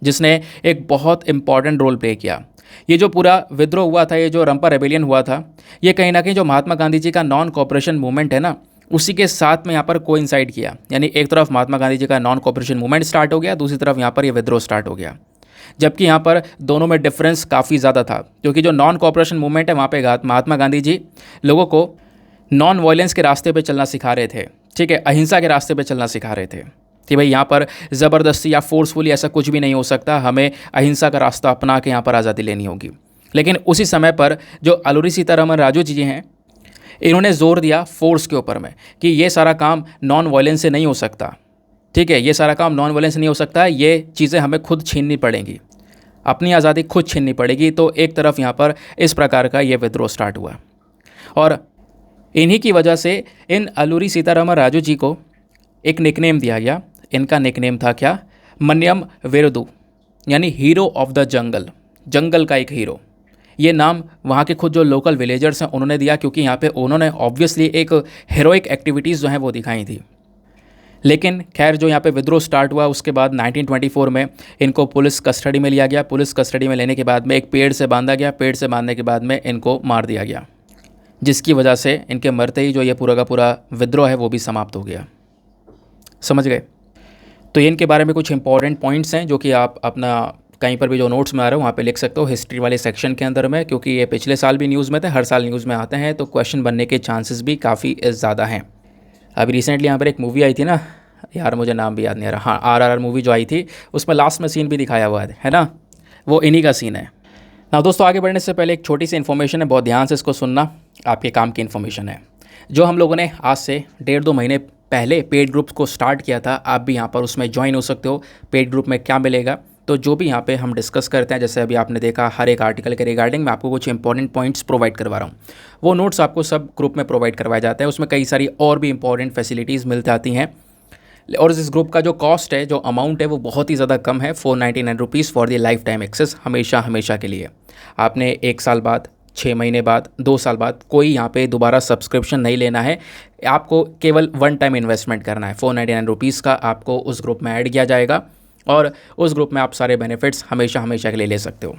जिसने एक बहुत इंपॉर्टेंट रोल प्ले किया। ये जो पूरा विद्रोह हुआ था, ये जो रंपा रेबेलियन हुआ था, ये कहीं ना कहीं जो महात्मा गांधी जी का नॉन कोऑपरेशन मूवमेंट है ना, उसी के साथ में यहाँ पर कोइंसाइड किया। यानी एक तरफ महात्मा गांधी जी का नॉन कोऑपरेशन मूवमेंट स्टार्ट हो गया, दूसरी तरफ यहाँ पर ये विद्रोह स्टार्ट हो गया। जबकि यहाँ पर दोनों में डिफरेंस काफ़ी ज़्यादा था, क्योंकि जो नॉन कोऑपरेशन मूवमेंट है वहाँ पे महात्मा गांधी जी लोगों को नॉन वायलेंस के रास्ते पे चलना सिखा रहे थे। ठीक है, अहिंसा के रास्ते पे चलना सिखा रहे थे कि भाई यहाँ पर ज़बरदस्ती या फोर्सफुली ऐसा कुछ भी नहीं हो सकता, हमें अहिंसा का रास्ता अपना के यहाँ पर आज़ादी लेनी होगी। लेकिन उसी समय पर जो अलूरी सीतारमन राजू जी हैं इन्होंने जोर दिया फोर्स के ऊपर में कि ये सारा काम नॉन वायलेंस से नहीं हो सकता। ठीक है, ये सारा काम नॉन वायलेंस से नहीं हो सकता, ये चीज़ें हमें खुद छीननी पड़ेंगी, अपनी आज़ादी खुद छीननी पड़ेगी। तो एक तरफ यहाँ पर इस प्रकार का ये विद्रोह स्टार्ट हुआ और इन्हीं की वजह से इन अलूरी सीतारमन राजू जी को एक निकनेम दिया गया। इनका निकनेम था क्या? मनियम वेरुदु, यानी हीरो ऑफ द जंगल, जंगल का एक हीरो। ये नाम वहाँ के खुद जो लोकल विलेजर्स हैं उन्होंने दिया, क्योंकि यहाँ पे उन्होंने ऑब्वियसली एक हीरोइक एक्टिविटीज़ जो हैं वो दिखाई थी। लेकिन खैर जो यहाँ पे विद्रोह स्टार्ट हुआ उसके बाद 1924 में इनको पुलिस कस्टडी में लिया गया। पुलिस कस्टडी में लेने के बाद में एक पेड़ से बांधा गया। पेड़ से बांधने के बाद में इनको मार दिया गया, जिसकी वजह से इनके मरते ही जो ये पूरा का पूरा विद्रोह है वो भी समाप्त हो गया। समझ गए? तो ये इनके बारे में कुछ इंपॉर्टेंट पॉइंट्स हैं जो कि आप अपना कहीं पर भी जो नोट्स में आ रहा है वहाँ पे लिख सकते हो हिस्ट्री वाले सेक्शन के अंदर में, क्योंकि ये पिछले साल भी न्यूज़ में थे, हर साल न्यूज़ में आते हैं, तो क्वेश्चन बनने के चांसेस भी काफ़ी ज़्यादा हैं। अभी रिसेंटली यहाँ पर एक मूवी आई थी ना यार, मुझे नाम भी याद नहीं आ रहा, हाँ RRR मूवी जो आई थी, उसमें लास्ट में सीन भी दिखाया हुआ है ना, वो इन्हीं का सीन है ना। दोस्तों आगे बढ़ने से पहले एक छोटी सी इन्फॉर्मेशन है, बहुत ध्यान से इसको सुनना, आपके काम की इन्फॉर्मेशन है। जो हम लोगों ने आज से 1.5-2 महीने पहले पेड ग्रुप को स्टार्ट किया था, आप भी यहाँ पर उसमें ज्वाइन हो सकते हो। पेड ग्रुप में क्या मिलेगा, तो जो भी यहाँ पे हम डिस्कस करते हैं, जैसे अभी आपने देखा हर एक आर्टिकल के रिगार्डिंग मैं आपको कुछ इंपॉर्टेंट पॉइंट्स प्रोवाइड करवा रहा हूँ, वो नोट्स आपको सब ग्रुप में प्रोवाइड करवाए जाते हैं। उसमें कई सारी और भी इंपॉर्टेंट फैसिलिटीज़ मिल जाती हैं। और इस ग्रुप का जो कॉस्ट है, जो अमाउंट है, वो बहुत ही ज़्यादा कम है, 499 rupees for the lifetime access, हमेशा के लिए। आपने 1 साल बाद, 6 महीने बाद, 2 साल बाद कोई यहाँ पे दोबारा सब्सक्रिप्शन नहीं लेना है, आपको केवल वन टाइम इन्वेस्टमेंट करना है। 499 रुपीज़ का आपको उस ग्रुप में ऐड किया जाएगा और उस ग्रुप में आप सारे बेनिफिट्स हमेशा के लिए ले सकते हो।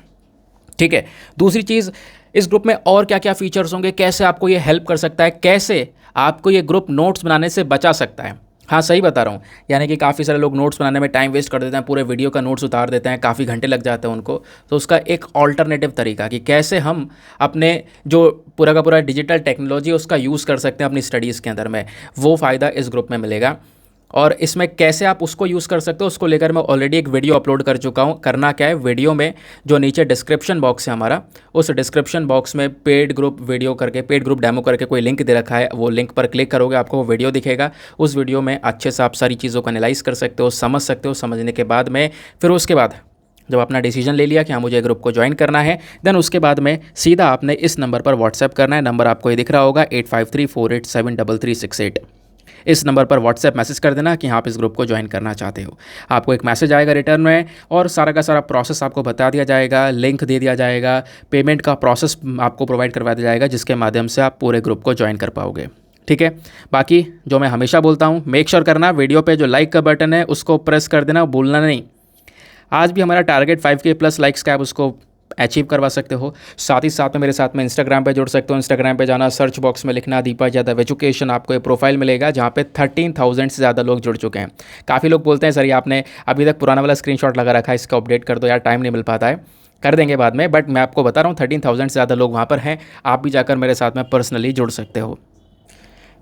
ठीक है, दूसरी चीज़, इस ग्रुप में और क्या क्या फीचर्स होंगे, कैसे आपको ये हेल्प कर सकता है, कैसे आपको ये ग्रुप नोट्स बनाने से बचा सकता है। हाँ सही बता रहा हूँ, यानी कि काफ़ी सारे लोग नोट्स बनाने में टाइम वेस्ट कर देते हैं, पूरे वीडियो का नोट्स उतार देते हैं, काफ़ी घंटे लग जाते हैं उनको। तो उसका एक ऑल्टरनेटिव तरीका कि कैसे हम अपने जो पूरा का पूरा डिजिटल टेक्नोलॉजी है उसका यूज़ कर सकते हैं अपनी स्टडीज़ के अंदर में, वो फ़ायदा इस ग्रुप में मिलेगा। और इसमें कैसे आप उसको यूज़ कर सकते हो उसको लेकर मैं ऑलरेडी एक वीडियो अपलोड कर चुका हूँ। करना क्या है, वीडियो में जो नीचे डिस्क्रिप्शन बॉक्स है हमारा, उस डिस्क्रिप्शन बॉक्स में पेड ग्रुप वीडियो करके, पेड ग्रुप डेमो करके कोई लिंक दे रखा है, वो लिंक पर क्लिक करोगे आपको वो वीडियो दिखेगा। उस वीडियो में अच्छे से आप सारी चीज़ों को एनालाइज कर सकते हो, समझ सकते हो। समझने के बाद में फिर उसके बाद जब अपना डिसीजन ले लिया कि हाँ मुझे ग्रुप को ज्वाइन करना है, देन उसके बाद में सीधा आपने इस नंबर पर व्हाट्सएप करना है। नंबर आपको ये दिख रहा होगा 8534873368। इस नंबर पर व्हाट्सएप मैसेज कर देना कि आप इस ग्रुप को ज्वाइन करना चाहते हो। आपको एक मैसेज आएगा रिटर्न में और सारा का सारा प्रोसेस आपको बता दिया जाएगा, लिंक दे दिया जाएगा, पेमेंट का प्रोसेस आपको प्रोवाइड करवा दिया जाएगा, जिसके माध्यम से आप पूरे ग्रुप को ज्वाइन कर पाओगे। ठीक है, बाकी जो मैं हमेशा बोलता हूँ, मेक श्योर करना वीडियो पे जो लाइक का बटन है उसको प्रेस कर देना, भूलना नहीं। आज भी हमारा टारगेट 5K प्लस लाइक्स का है, आप उसको अचीव करवा सकते हो। साथ ही साथ में मेरे साथ में इंस्टाग्राम पे जुड़ सकते हो। इंस्टाग्राम पे जाना, सर्च बॉक्स में लिखना दीपक यादव एजुकेशन, आपको एक प्रोफाइल मिलेगा जहाँ पे 13,000 से ज़्यादा लोग जुड़ चुके हैं। काफ़ी लोग बोलते हैं सर ये आपने अभी तक पुराना वाला स्क्रीनशॉट लगा रखा है, इसका अपडेट कर दो यार, टाइम नहीं मिल पाता है। कर देंगे बाद में, बट मैं आपको बता रहा हूँ 13,000 से ज़्यादा लोग वहाँ पर हैं। आप भी जाकर मेरे साथ में पर्सनली जुड़ सकते हो।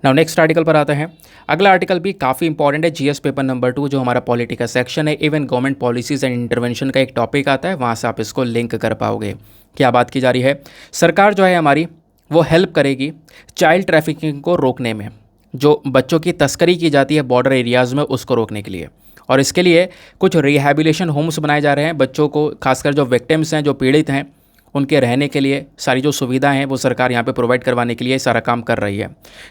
नाउ नेक्स्ट आर्टिकल पर आते हैं। अगला आर्टिकल भी काफ़ी इंपॉर्टेंट है, जीएस पेपर नंबर 2 जो हमारा पॉलिटी का सेक्शन है, even government policies and intervention का एक टॉपिक आता है, वहाँ से आप इसको लिंक कर पाओगे। क्या बात की जा रही है, सरकार जो है हमारी वो हेल्प करेगी चाइल्ड ट्रैफिकिंग को रोकने में। जो बच्चों की तस्करी की जाती है बॉर्डर एरियाज़ में, उसको रोकने के लिए, और इसके लिए कुछ रिहैबिलिटेशन होम्स बनाए जा रहे हैं। बच्चों को, खासकर जो विक्टिम्स हैं, जो पीड़ित हैं, उनके रहने के लिए सारी जो सुविधाएं हैं वो सरकार यहाँ पे प्रोवाइड करवाने के लिए सारा काम कर रही है।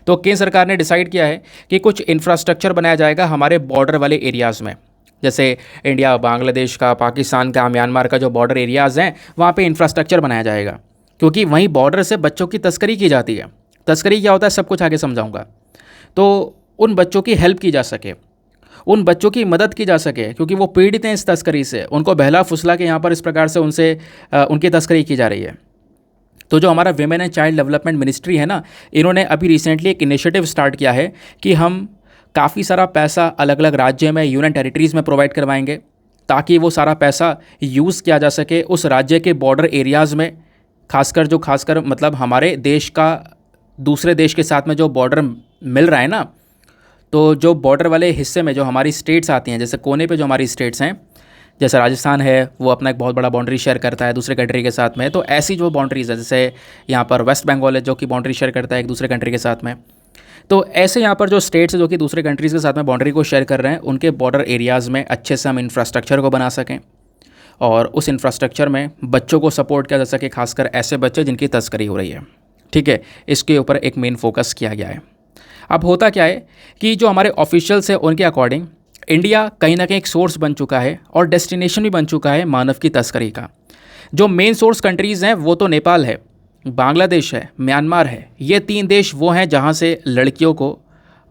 तो केंद्र सरकार ने डिसाइड किया है कि कुछ इंफ्रास्ट्रक्चर बनाया जाएगा हमारे बॉर्डर वाले एरियाज़ में, जैसे इंडिया, बांग्लादेश का, पाकिस्तान का, म्यांमार का जो बॉर्डर एरियाज़ हैं वहाँ पे इंफ्रास्ट्रक्चर बनाया जाएगा, क्योंकि वहीं बॉर्डर से बच्चों की तस्करी की जाती है। तस्करी क्या होता है सब कुछ आगे समझाऊँगा। तो उन बच्चों की हेल्प की जा सके, उन बच्चों की मदद की जा सके, क्योंकि वो पीड़ित हैं इस तस्करी से, उनको बहला फुसला के यहाँ पर इस प्रकार से उनसे उनकी तस्करी की जा रही है। तो जो हमारा women and child development ministry है ना, इन्होंने अभी रिसेंटली एक इनिशिएटिव स्टार्ट किया है कि हम काफ़ी सारा पैसा अलग अलग राज्य में, यूनियन टेरिटरीज़ में प्रोवाइड करवाएंगे, ताकि वो सारा पैसा यूज़ किया जा सके उस राज्य के बॉर्डर एरियाज़ में, खासकर मतलब हमारे देश का दूसरे देश के साथ में जो बॉर्डर मिल रहा है ना, तो जो बॉर्डर वाले हिस्से में जो हमारी स्टेट्स आती हैं, जैसे कोने पे जो हमारी स्टेट्स हैं, जैसे राजस्थान है वो अपना एक बहुत बड़ा बाउंड्री शेयर करता है दूसरे कंट्री के साथ में, तो ऐसी जो बाउंड्रीज़ है, जैसे यहाँ पर वेस्ट बंगाल है जो कि बाउंड्री शेयर करता है एक दूसरे कंट्री के साथ में, तो ऐसे यहाँ पर जो स्टेट्स है जो कि दूसरे कंट्रीज़ के साथ में बाउंड्री को शेयर कर रहे हैं, उनके बॉर्डर एरियाज़ में अच्छे से हम इंफ्रास्ट्रक्चर को बना सकें और उस इंफ्रास्ट्रक्चर में बच्चों को सपोर्ट किया जा सके, खासकर ऐसे बच्चे जिनकी तस्करी हो रही है। ठीक है, इसके ऊपर एक मेन फोकस किया गया है। अब होता क्या है कि जो हमारे ऑफिशियल्स हैं उनके अकॉर्डिंग इंडिया कहीं ना कहीं एक सोर्स बन चुका है और डेस्टिनेशन भी बन चुका है मानव की तस्करी का। जो मेन सोर्स कंट्रीज़ हैं वो तो नेपाल है, बांग्लादेश है, म्यांमार है। ये 3 देश वो हैं जहाँ से लड़कियों को,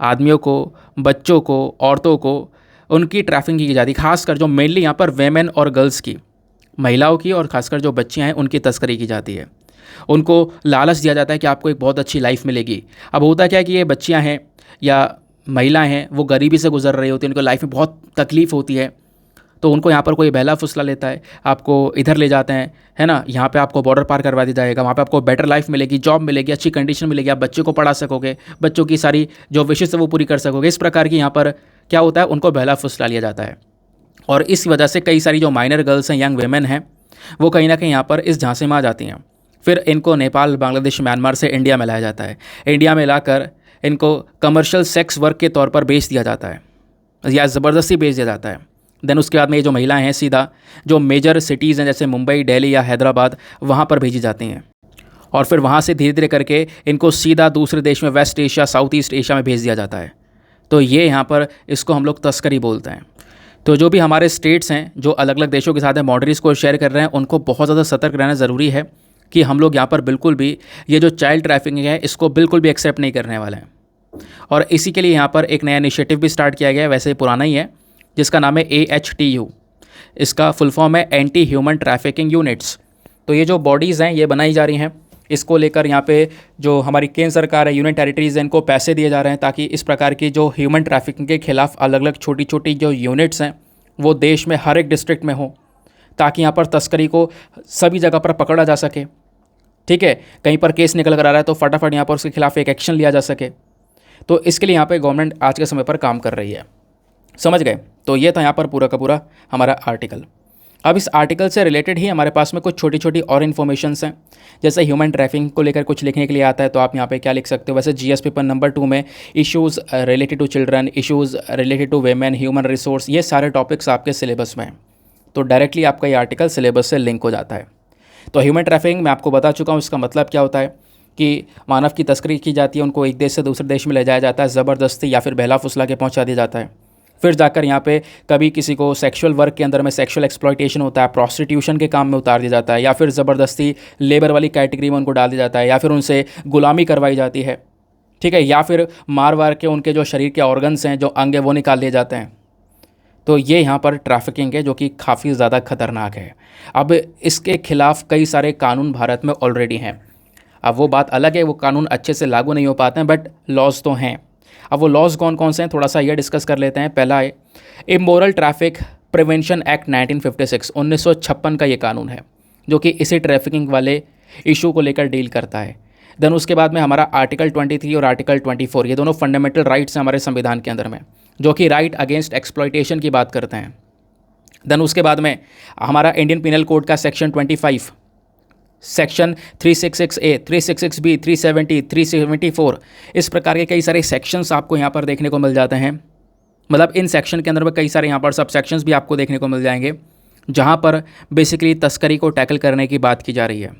आदमियों को, बच्चों को, औरतों को उनकी ट्रैफिकिंग की जाती है, खासकर जो मेनली यहाँ पर वेमेन और गर्ल्स की, महिलाओं की और खासकर जो बच्चियाँ हैं उनकी तस्करी की जाती है। उनको लालच दिया जाता है कि आपको एक बहुत अच्छी लाइफ मिलेगी। अब होता क्या है कि ये बच्चियां हैं या महिलाएं हैं वो गरीबी से गुजर रही होती हैं, उनको लाइफ में बहुत तकलीफ़ होती है, तो उनको यहाँ पर कोई बहला फुसला लेता है, आपको इधर ले जाते हैं, है ना, यहाँ पे आपको बॉर्डर पार करवा दिया जाएगा, वहाँ पे आपको बेटर लाइफ मिलेगी, जॉब मिलेगी, अच्छी कंडीशन मिलेगी, आप बच्चे को पढ़ा सकोगे, बच्चों की सारी जो विशेष है वो पूरी कर सकोगे। इस प्रकार की यहाँ पर क्या होता है, उनको बहला फुसला लिया जाता है। और इस वजह से कई सारी जो माइनर गर्ल्स हैं, यंग वेमेन हैं, वो कहीं ना कहीं यहाँ पर इस झांसे में आ जाती हैं। फिर इनको नेपाल, बांग्लादेश, म्यांमार से इंडिया में लाया जाता है। इंडिया में लाकर इनको कमर्शियल सेक्स वर्क के तौर पर बेच दिया जाता है या ज़बरदस्ती बेच दिया जाता है। देन उसके बाद में ये जो महिलाएं हैं सीधा जो मेजर सिटीज़ हैं जैसे मुंबई, दिल्ली या हैदराबाद, वहाँ पर भेजी जाती हैं और फिर वहाँ से धीरे धीरे करके इनको सीधा दूसरे देश में West Asia, South East Asia में भेज दिया जाता है। तो ये यहाँ पर इसको हम लोग तस्करी बोलते हैं। तो जो भी हमारे स्टेट्स हैं जो अलग अलग देशों के साथ मॉडरीज को शेयर कर रहे हैं, उनको बहुत ज़्यादा सतर्क रहना ज़रूरी है कि हम लोग यहाँ पर बिल्कुल भी ये जो चाइल्ड ट्रैफिकिंग है इसको बिल्कुल भी एक्सेप्ट नहीं करने वाले हैं। और इसी के लिए यहाँ पर एक नया इनिशिएटिव भी स्टार्ट किया गया है, वैसे पुराना ही है, जिसका नाम है AHTU। इसका फुल फॉर्म है एंटी ह्यूमन ट्रैफिकिंग यूनिट्स। तो ये जो बॉडीज़ हैं ये बनाई जा रही हैं, इसको लेकर यहाँ पे जो हमारी केंद्र सरकार है, यूनियन टेरिटरीज़ हैं, इनको पैसे दिए जा रहे हैं ताकि इस प्रकार की जो ह्यूमन ट्रैफिकिंग के खिलाफ अलग अलग छोटी छोटी जो यूनिट्स हैं वो देश में हर एक डिस्ट्रिक्ट में हो, ताकि यहाँ पर तस्करी को सभी जगह पर पकड़ा जा सके। ठीक है, कहीं पर केस निकल कर आ रहा है तो फटाफट यहाँ पर उसके खिलाफ एक एक्शन लिया जा सके। तो इसके लिए यहाँ पे गवर्नमेंट आज के समय पर काम कर रही है। समझ गए? तो ये था यहाँ पर पूरा का पूरा हमारा आर्टिकल। अब इस आर्टिकल से रिलेटेड ही हमारे पास में कुछ छोटी छोटी और इन्फॉर्मेशंस हैं। जैसे ह्यूमन ट्रैफिकिंग को लेकर कुछ लिखने के लिए आता है तो आप यहाँ पे क्या लिख सकते हो। वैसे GS पेपर नंबर 2 में issues related to children, issues related to women, human resource, ये सारे टॉपिक्स आपके सिलेबस में हैं। तो डायरेक्टली आपका ये आर्टिकल सिलेबस से लिंक हो जाता है। तो ह्यूमन ट्रैफिकिंग मैं आपको बता चुका हूँ, इसका मतलब क्या होता है कि मानव की तस्करी की जाती है, उनको एक देश से दूसरे देश में ले जाया जाता है, ज़बरदस्ती या फिर बहला फुसला के पहुँचा दिया जाता है। फिर जाकर यहाँ पे कभी किसी को सेक्सुअल वर्क के अंदर में सेक्सुअल एक्सप्लॉयटेशन होता है, प्रोस्टिट्यूशन के काम में उतार दिया जाता है, या फिर ज़बरदस्ती लेबर वाली कैटेगरी में उनको डाल दिया जाता है, या फिर उनसे गुलामी करवाई जाती है। ठीक है, या फिर मार वार के उनके जो शरीर के ऑर्गन्स हैं, जो अंग है, वो निकाल दिए जाते हैं। तो ये यहाँ पर ट्रैफिकिंग है जो कि काफ़ी ज़्यादा खतरनाक है। अब इसके खिलाफ कई सारे कानून भारत में ऑलरेडी हैं। अब वो बात अलग है, वो कानून अच्छे से लागू नहीं हो पाते हैं, बट लॉज तो हैं। अब वो लॉज कौन कौन से हैं थोड़ा सा ये डिस्कस कर लेते हैं। पहला है इमोरल ट्रैफिक प्रिवेंशन एक्ट 1956, 1956 का ये कानून है जो कि इसी ट्रैफिकिंग वाले इशू को लेकर डील करता है। देन उसके बाद में हमारा आर्टिकल 23 और आर्टिकल 24, ये दोनों फंडामेंटल राइट्स हैं हमारे संविधान के अंदर में, जो कि राइट अगेंस्ट एक्सप्लॉयटेशन की बात करते हैं। देन उसके बाद में हमारा इंडियन पिनल कोड का सेक्शन 25, सेक्शन 366A, 366B, 370, 374, इस प्रकार के कई सारे सेक्शंस आपको यहाँ पर देखने को मिल जाते हैं। मतलब इन सेक्शन के अंदर में कई सारे यहाँ पर सब सेक्शंस भी आपको देखने को मिल जाएंगे, जहाँ पर बेसिकली तस्करी को टैकल करने की बात की जा रही है।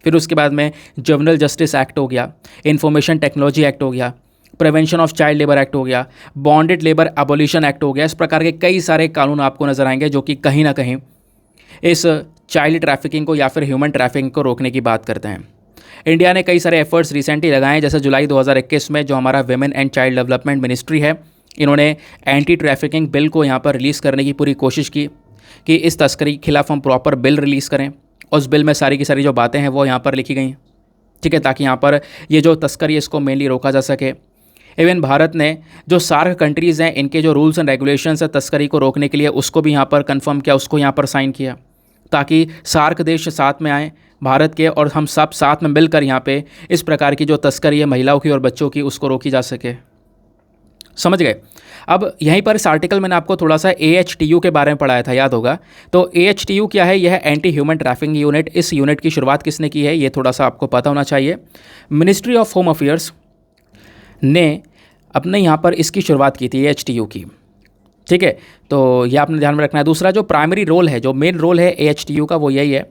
फिर उसके बाद में जुवेनाइल जस्टिस एक्ट हो गया, इंफॉर्मेशन टेक्नोलॉजी एक्ट हो गया, prevention of child labour act हो गया, बॉन्डेड लेबर एबोलिशन एक्ट हो गया। इस प्रकार के कई सारे कानून आपको नजर आएंगे जो कि कहीं ना कहीं इस चाइल्ड ट्रैफिकिंग को या फिर ह्यूमन ट्रैफिकिंग को रोकने की बात करते हैं। इंडिया ने कई सारे एफर्ट्स रिसेंटली लगाए हैं, जैसे जुलाई 2021 में जो हमारा women and child development ministry है, इन्होंने एंटी ट्रैफिकिंग बिल को यहाँ पर रिलीज़ करने की पूरी कोशिश की कि इस तस्करी के खिलाफ हम प्रॉपर बिल रिलीज़ करें। उस बिल में सारी की सारी जो बातें हैं वो यहाँ पर लिखी गई, ठीक है, ताकि यहाँ पर ये जो तस्करी है इसको मेनली रोका जा सके। इवन भारत ने जो सार्क कंट्रीज़ हैं, इनके जो रूल्स एंड रेगुलेशंस है तस्करी को रोकने के लिए, उसको भी यहाँ पर कंफर्म किया, उसको यहाँ पर साइन किया, ताकि सार्क देश साथ में आए भारत के, और हम सब साथ में मिलकर यहाँ पे इस प्रकार की जो तस्करी है महिलाओं की और बच्चों की, उसको रोकी जा सके। समझ गए? अब यहीं पर इस आर्टिकल मैंने आपको थोड़ा सा AHTU के बारे में पढ़ाया था, याद होगा। तो AHTU क्या है? यह है एंटी ह्यूमन ट्रैफिकिंग यूनिट। इस यूनिट की शुरुआत किसने की है, ये थोड़ा सा आपको पता होना चाहिए। मिनिस्ट्री ऑफ होम अफेयर्स ने अपने यहाँ पर इसकी शुरुआत की थी, AHTU की, ठीक है। तो ये आपने ध्यान में रखना है। दूसरा जो प्राइमरी रोल है, जो मेन रोल है AHTU का, वो यही है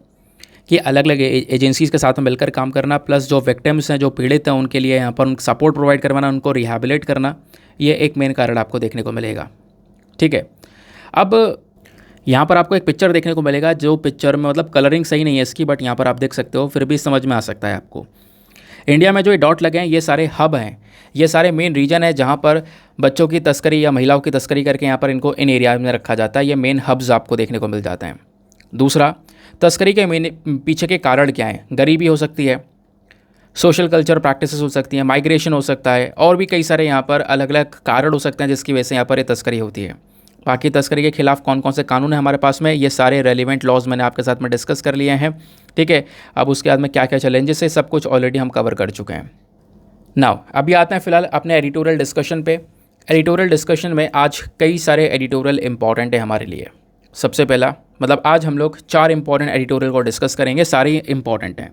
कि अलग अलग एजेंसीज़ के साथ में मिलकर काम करना, प्लस जो विक्टिम्स हैं, जो पीड़ित हैं, उनके लिए यहाँ पर उनको सपोर्ट प्रोवाइड करवाना, उनको रिहैबिलिट करना, ये एक मेन कारण आपको देखने को मिलेगा, ठीक है। अब यहाँ पर आपको एक पिक्चर देखने को मिलेगा, जो पिक्चर में मतलब कलरिंग सही नहीं है इसकी, बट यहाँ पर आप देख सकते हो, फिर भी समझ में आ सकता है आपको। इंडिया में जो ये डॉट लगे हैं, ये सारे हब हैं, ये सारे मेन रीजन है जहाँ पर बच्चों की तस्करी या महिलाओं की तस्करी करके यहाँ पर इनको इन एरिया में रखा जाता है। ये मेन हब्स आपको देखने को मिल जाते हैं। दूसरा, तस्करी के मेन पीछे के कारण क्या हैं? गरीबी हो सकती है, सोशल कल्चर प्रैक्टिसेस हो सकती हैं, माइग्रेशन हो सकता है, और भी कई सारे यहाँ पर अलग अलग कारण हो सकते हैं जिसकी वजह से यहाँ पर ये तस्करी होती है। बाकी तस्करी के खिलाफ कौन कौन से कानून है हमारे पास में, ये सारे रेलिवेंट लॉज मैंने आपके साथ में डिस्कस कर लिए हैं। ठीक है, अब उसके बाद में क्या क्या चैलेंजेस है सब कुछ ऑलरेडी हम कवर कर चुके हैं। नाउ अभी आते हैं फिलहाल अपने एडिटोरियल डिस्कशन पे। एडिटोरियल डिस्कशन में आज कई सारे एडिटोरियल इंपॉर्टेंट है हमारे लिए। सबसे पहला मतलब आज हम लोग 4 इंपॉर्टेंट एडिटोरियल को डिस्कस करेंगे, सारे इंपॉर्टेंट हैं।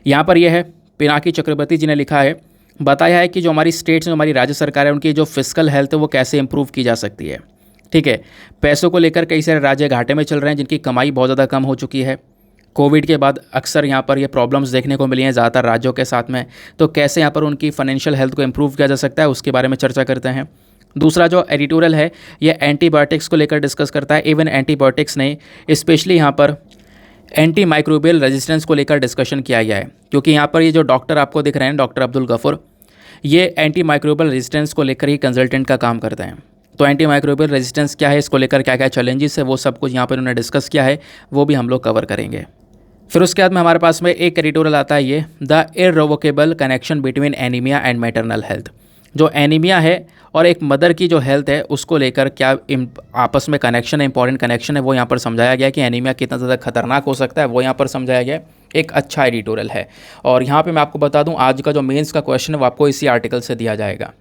यहाँ पर यह है पिनाकी चक्रवर्ती जी ने लिखा है, बताया है कि जो हमारी स्टेट्स में हमारी राज्य सरकार है उनकी जो फिस्कल हेल्थ है वो कैसे इंप्रूव की जा सकती है। ठीक है, पैसों को लेकर कई सारे राज्य घाटे में चल रहे हैं जिनकी कमाई बहुत ज़्यादा कम हो चुकी है। कोविड के बाद अक्सर यहाँ पर ये प्रॉब्लम्स देखने को मिली हैं ज़्यादातर राज्यों के साथ में, तो कैसे यहाँ पर उनकी फाइनेंशियल हेल्थ को इम्प्रूव किया जा सकता है उसके बारे में चर्चा करते हैं। दूसरा जो एडिटोरियल है ये एंटीबायोटिक्स को लेकर डिस्कस करता है। इवन एंटीबायोटिक्स ने स्पेशली यहाँ पर एंटी माइक्रोबियल रेजिस्टेंस को लेकर डिस्कशन किया गया है, क्योंकि यहाँ पर ये जो डॉक्टर आपको दिख रहे हैं डॉक्टर अब्दुल गफूर, ये एंटी माइक्रोबियल रेजिस्टेंस को लेकर ही कंसल्टेंट का काम करते हैं। तो एंटी माइक्रोबियल रेजिस्टेंस क्या है, इसको लेकर क्या क्या चैलेंजेस है, वो सब कुछ यहाँ पर उन्होंने डिस्कस किया है, वो भी हम लोग कवर करेंगे। फिर उसके बाद में हमारे पास में एक एडिटोरियल आता है ये the irrevocable connection between anaemia and maternal health. जो एनीमिया है और एक मदर की जो हेल्थ है उसको लेकर क्या आपस में कनेक्शन है, इंपॉर्टेंट कनेक्शन है, वो यहाँ पर समझाया गया कि एनीमिया कितना ज़्यादा खतरनाक हो सकता है, वो यहाँ पर समझाया गया। एक अच्छा एडिटोरियल है। और यहाँ पे मैं आपको बता दूँ आज का जो मेंस का क्वेश्चन है वो आपको इसी आर्टिकल से दिया जाएगा।